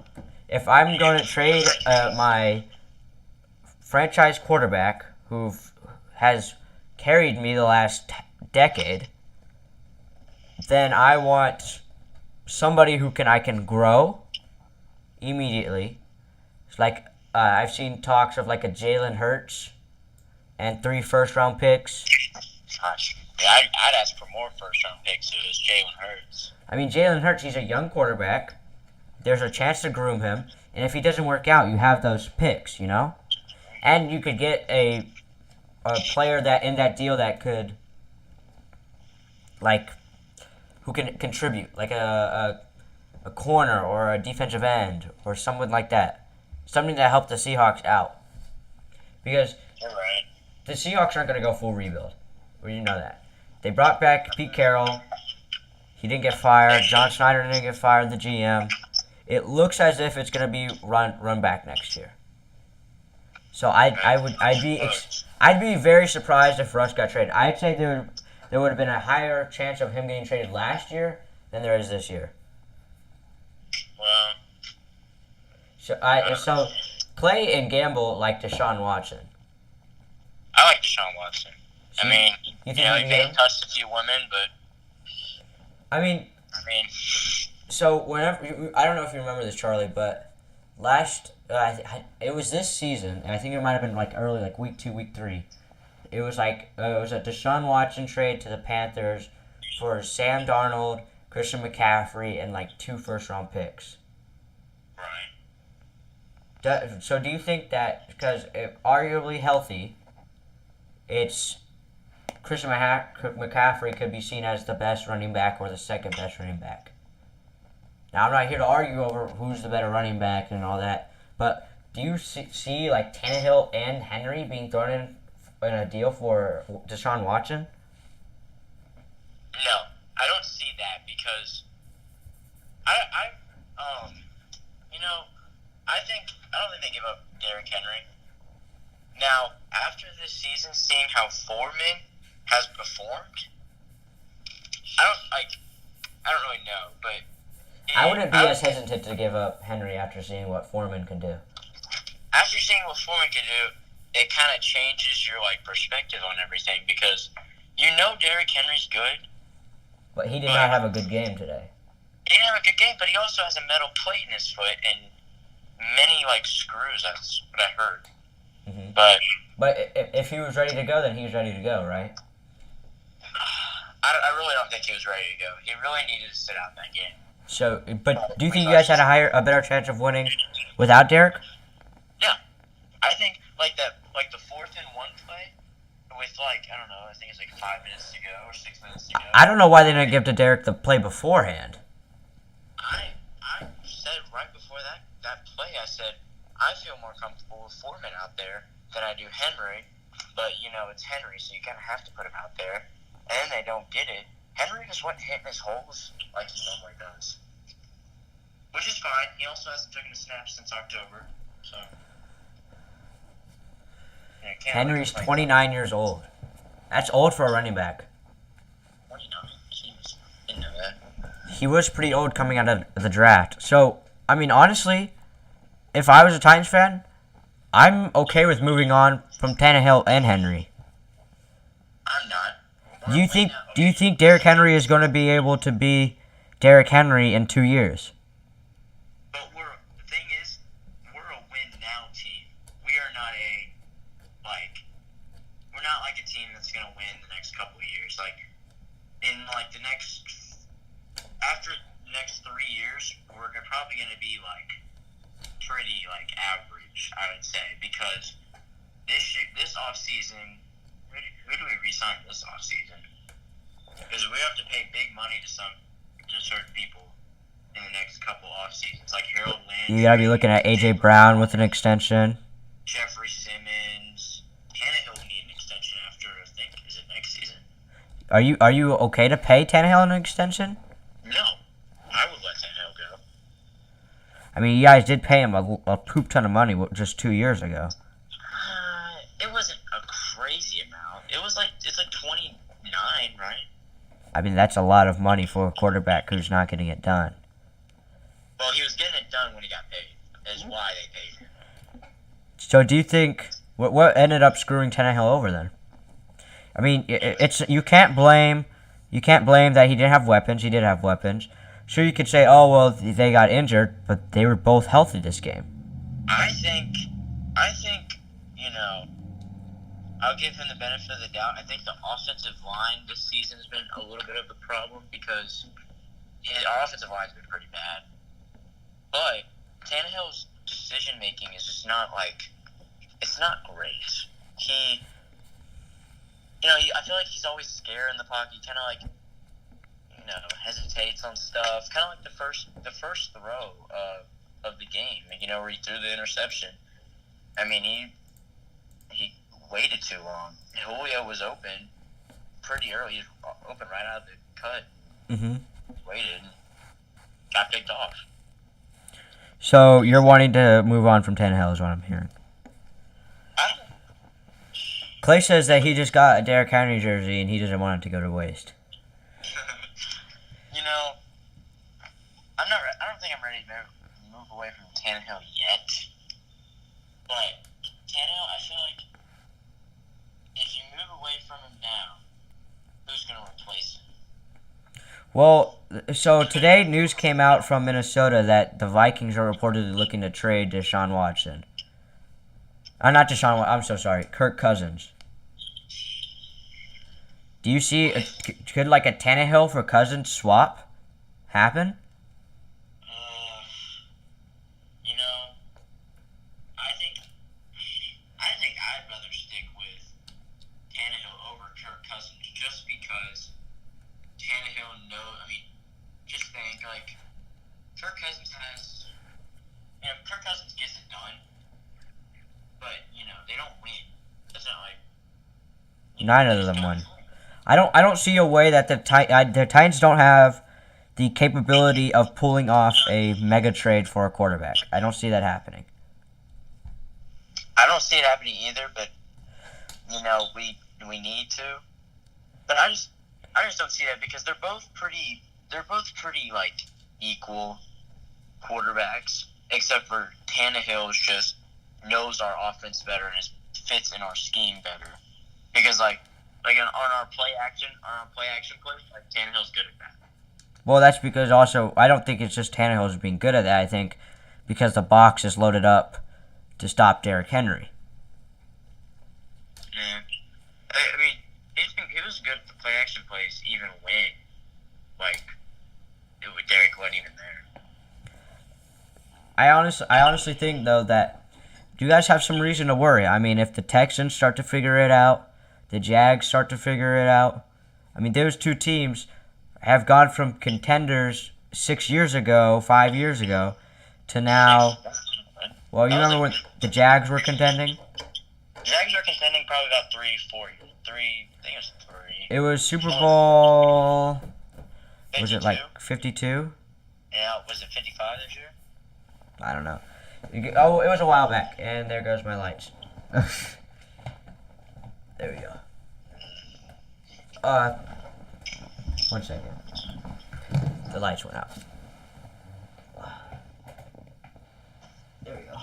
If I'm going to trade my franchise quarterback who has carried me the last decade, then I want somebody who I can grow immediately. It's like I've seen talks of like a Jalen Hurts and 3 first-round picks. Gosh, yeah, I'd ask for more first-round picks if it was Jalen Hurts. I mean, Jalen Hurts, he's a young quarterback. There's a chance to groom him. And if he doesn't work out, you have those picks, you know? And you could get a player that in that deal that could, like, who can contribute, like a corner or a defensive end or someone like that. Something that helped the Seahawks out. Because You're right. the Seahawks aren't going to go full rebuild. Well, you know that. They brought back Pete Carroll. He didn't get fired. John Schneider didn't get fired, the GM. It looks as if it's going to be run back next year. So I'd be very surprised if Russ got traded. I'd say there would have been a higher chance of him getting traded last year than there is this year. Well, So Clay and Gamble like Deshaun Watson. I like Deshaun Watson. I mean, You think he he can may get have touched a few women, but I mean, so whenever I don't know if you remember this, Charlie, but it was this season, and I think it might have been like early, like week 2, week 3. It was like it was a Deshaun Watson trade to the Panthers for Sam Darnold, Christian McCaffrey, and like 2 first-round picks. right. So do you think that because arguably healthy, it's Christian McCaffrey could be seen as the best running back or the second best running back? Now, I'm not here to argue over who's the better running back and all that, but do you see like Tannehill and Henry being thrown in a deal for Deshaun Watson? No, I don't see that because I don't think they give up Derrick Henry. Now, after this season, seeing how Foreman has performed, I don't really know, but I wouldn't be as hesitant to give up Henry after seeing what Foreman can do. After seeing what Foreman can do, it kind of changes your perspective on everything because Derrick Henry's good. But he did not have a good game today. He didn't have a good game, but he also has a metal plate in his foot and many screws. That's what I heard. Mm-hmm. But if he was ready to go, then he was ready to go, right? I really don't think he was ready to go. He really needed to sit out in that game. So, but do you think you guys had a better chance of winning without Derrick? Yeah, I think the 4th and 1 play with I don't know, I think it's 5 minutes to go or 6 minutes to go. I don't know why they didn't give to Derrick the play beforehand. I said right before that play, I said I feel more comfortable with Foreman out there than I do Henry, but it's Henry, so you kind of have to put him out there, and then they don't get it. Henry just went hitting his holes like he normally does, which is fine. He also hasn't taken a snap since October, so. Henry's 29 years old. That's old for a running back. 29. Jeez. Didn't know that. He was pretty old coming out of the draft. So, I mean, honestly, if I was a Titans fan, I'm okay with moving on from Tannehill and Henry. I'm not. Do you think Derrick Henry is going to be able to be Derrick Henry in 2 years? But the thing is, we're a win now team. We are not we're not like a team that's gonna win the next couple of years. After the next 3 years, we're probably gonna be pretty average, I would say, because this off season, who do we re-sign this off season? Because we have to pay big money to certain people in the next couple off seasons, like Harold Landry. You got to be looking at A.J. Brown with an extension. Jeffrey Simmons. Tannehill will need an extension after, I think, is it next season? Are you okay to pay Tannehill an extension? No. I would let Tannehill go. I mean, you guys did pay him a poop ton of money just 2 years ago. It wasn't a crazy amount. It's 29, right? I mean, that's a lot of money for a quarterback who's not getting it done. Well, he was getting it done when he got paid. Is why they paid him. So do you think what ended up screwing Tannehill over then? I mean, it's you can't blame that he didn't have weapons. He did have weapons. Sure, you could say, oh well, they got injured, but they were both healthy this game. I think, you know, I'll give him the benefit of the doubt. I think the offensive line this season has been a little bit of a problem because our offensive line has been pretty bad. But Tannehill's decision making is just not it's not great. I feel like he's always scared in the pocket. He kind of hesitates on stuff. Kind of like the first throw of the game, where he threw the interception. I mean, he waited too long. Julio was open pretty early. He was open right out of the cut. Mm-hmm. Waited. Got picked off. So you're wanting to move on from Tannehill is what I'm hearing. Clay says that he just got a Derrick Henry jersey and he doesn't want it to go to waste. I don't think I'm ready to move away from Tannehill yet. But Tannehill, I feel like if you move away from him now, who's going to replace him? Well, so today news came out from Minnesota that the Vikings are reportedly looking to trade Deshaun Watson. Not Deshaun Watson, I'm so sorry, Kirk Cousins. Do you see, could like a Tannehill for Cousins swap happen? I think I'd rather stick with Tannehill over Kirk Cousins just because Tannehill just think Kirk Cousins Kirk Cousins gets it done, but they don't win. It's not like Neither of them won. I don't see a way that the Titans don't have the capability of pulling off a mega trade for a quarterback. I don't see that happening. I don't see it happening either, but we need to. But I just don't see that because they're both pretty equal quarterbacks, except for Tannehill just knows our offense better and fits in our scheme better. Because on our play action plays, Tannehill's good at that. Well, that's because also I don't think it's just Tannehill's being good at that. I think because the box is loaded up to stop Derrick Henry. Yeah. I mean, he was good at the play action plays even when Derrick wasn't even there. I honestly think though that you guys have some reason to worry. I mean, if the Texans start to figure it out, the Jags start to figure it out. I mean, those two teams have gone from contenders 5 years ago, to now. Well, you remember when the Jags were contending? Jags were contending probably about 3-4 years. I think it was 3. It was Super Bowl. 52? Was it like 52? Yeah, was it 55 this year? I don't know. Oh, it was a while back, and there goes my lights. There we go. 1 second. The lights went out. There we go.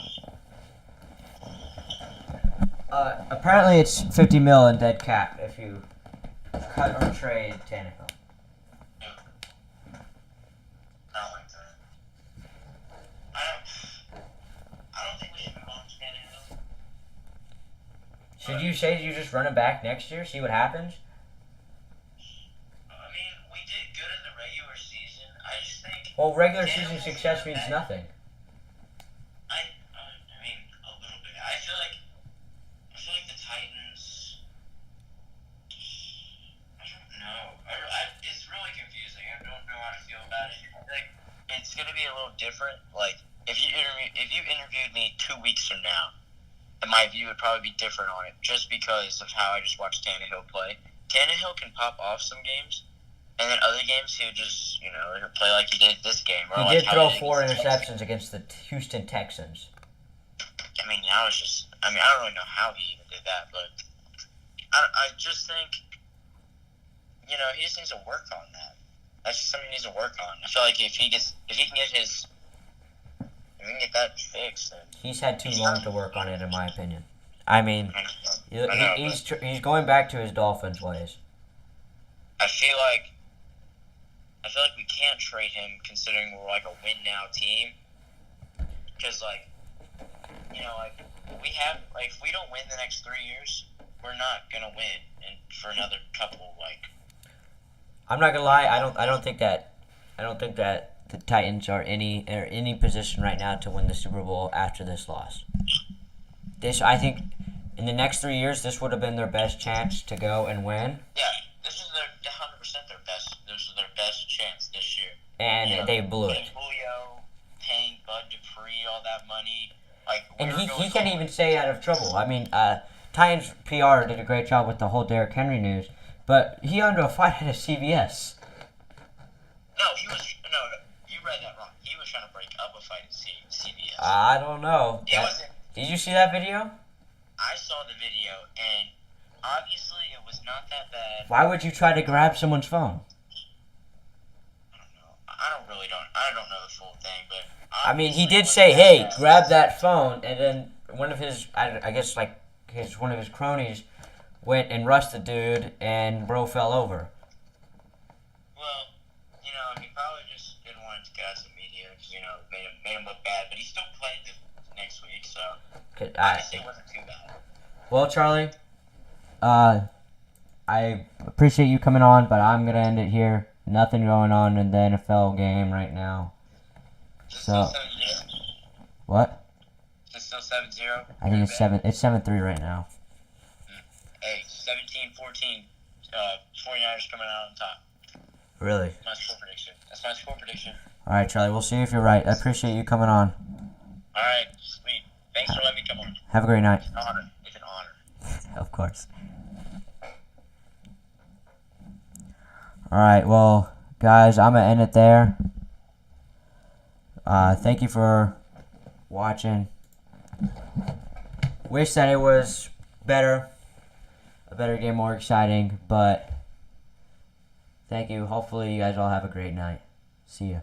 Apparently it's 50 mil in dead cap if you cut or trade Tannehill. I don't like that. I don't think we should move on to Tannehill. Should you say you just run him back next year, see what happens? I mean, we did good in the regular season. I just think. Well, regular season success means nothing. I mean, a little bit. I feel like the Titans. I don't know. It's really confusing. I don't know how to feel about it. It's gonna be a little different. If you interviewed me 2 weeks from now, and my view would probably be different on it, just because of how I just watched Tannehill play. Tannehill can pop off some games, and then other games he'll just he'll play like he did this game. Or He did throw 4 interceptions against the Houston Texans. I mean, I don't really know how he even did that, but I just think, he just needs to work on that. That's just something he needs to work on. I feel like if he can get that fixed, then He's had too long to work on it, in my opinion. I mean, know, he's going back to his Dolphins ways. I feel like we can't trade him considering we're like a win now team. Because if we don't win the next 3 years, we're not gonna win, and for another couple I'm not gonna lie. I don't think that the Titans are any position right now to win the Super Bowl after this loss. I think in the next 3 years, this would have been their best chance to go and win. Yeah, this is their 100% their best. This is their best chance this year. And they blew it. Paying Julio, paying Bud Dupree all that money, And he can't even stay out of trouble. I mean, Titans PR did a great job with the whole Derrick Henry news, but he got into a fight at a CVS. No, you read that wrong. He was trying to break up a fight at CVS. I don't know. Did you see that video? I saw the video, and obviously it was not that bad. Why would you try to grab someone's phone? I don't know. I don't know the full thing, but I mean, he did say, "Hey, grab that phone," and then one of his, I guess, one of his cronies went and rushed the dude, and bro fell over. Well, he probably just didn't want to get out to the media, made him look bad, but he still played the next week, so honestly, it wasn't too bad. Well, Charlie, I appreciate you coming on, but I'm gonna end it here. Nothing going on in the NFL game right now. So, what? Is it still 7-0? I think it's 7-3 right now. Hey, 17-14. 49ers coming out on top. Really? That's my score prediction. All right, Charlie. We'll see if you're right. I appreciate you coming on. All right, sweet. Thanks for letting me come on. Have a great night. It's an honor. Of course. All right. Well, guys, I'm gonna end it there. Thank you for watching. Wish that it was better. A better game, more exciting, but thank you. Hopefully you guys all have a great night. See ya.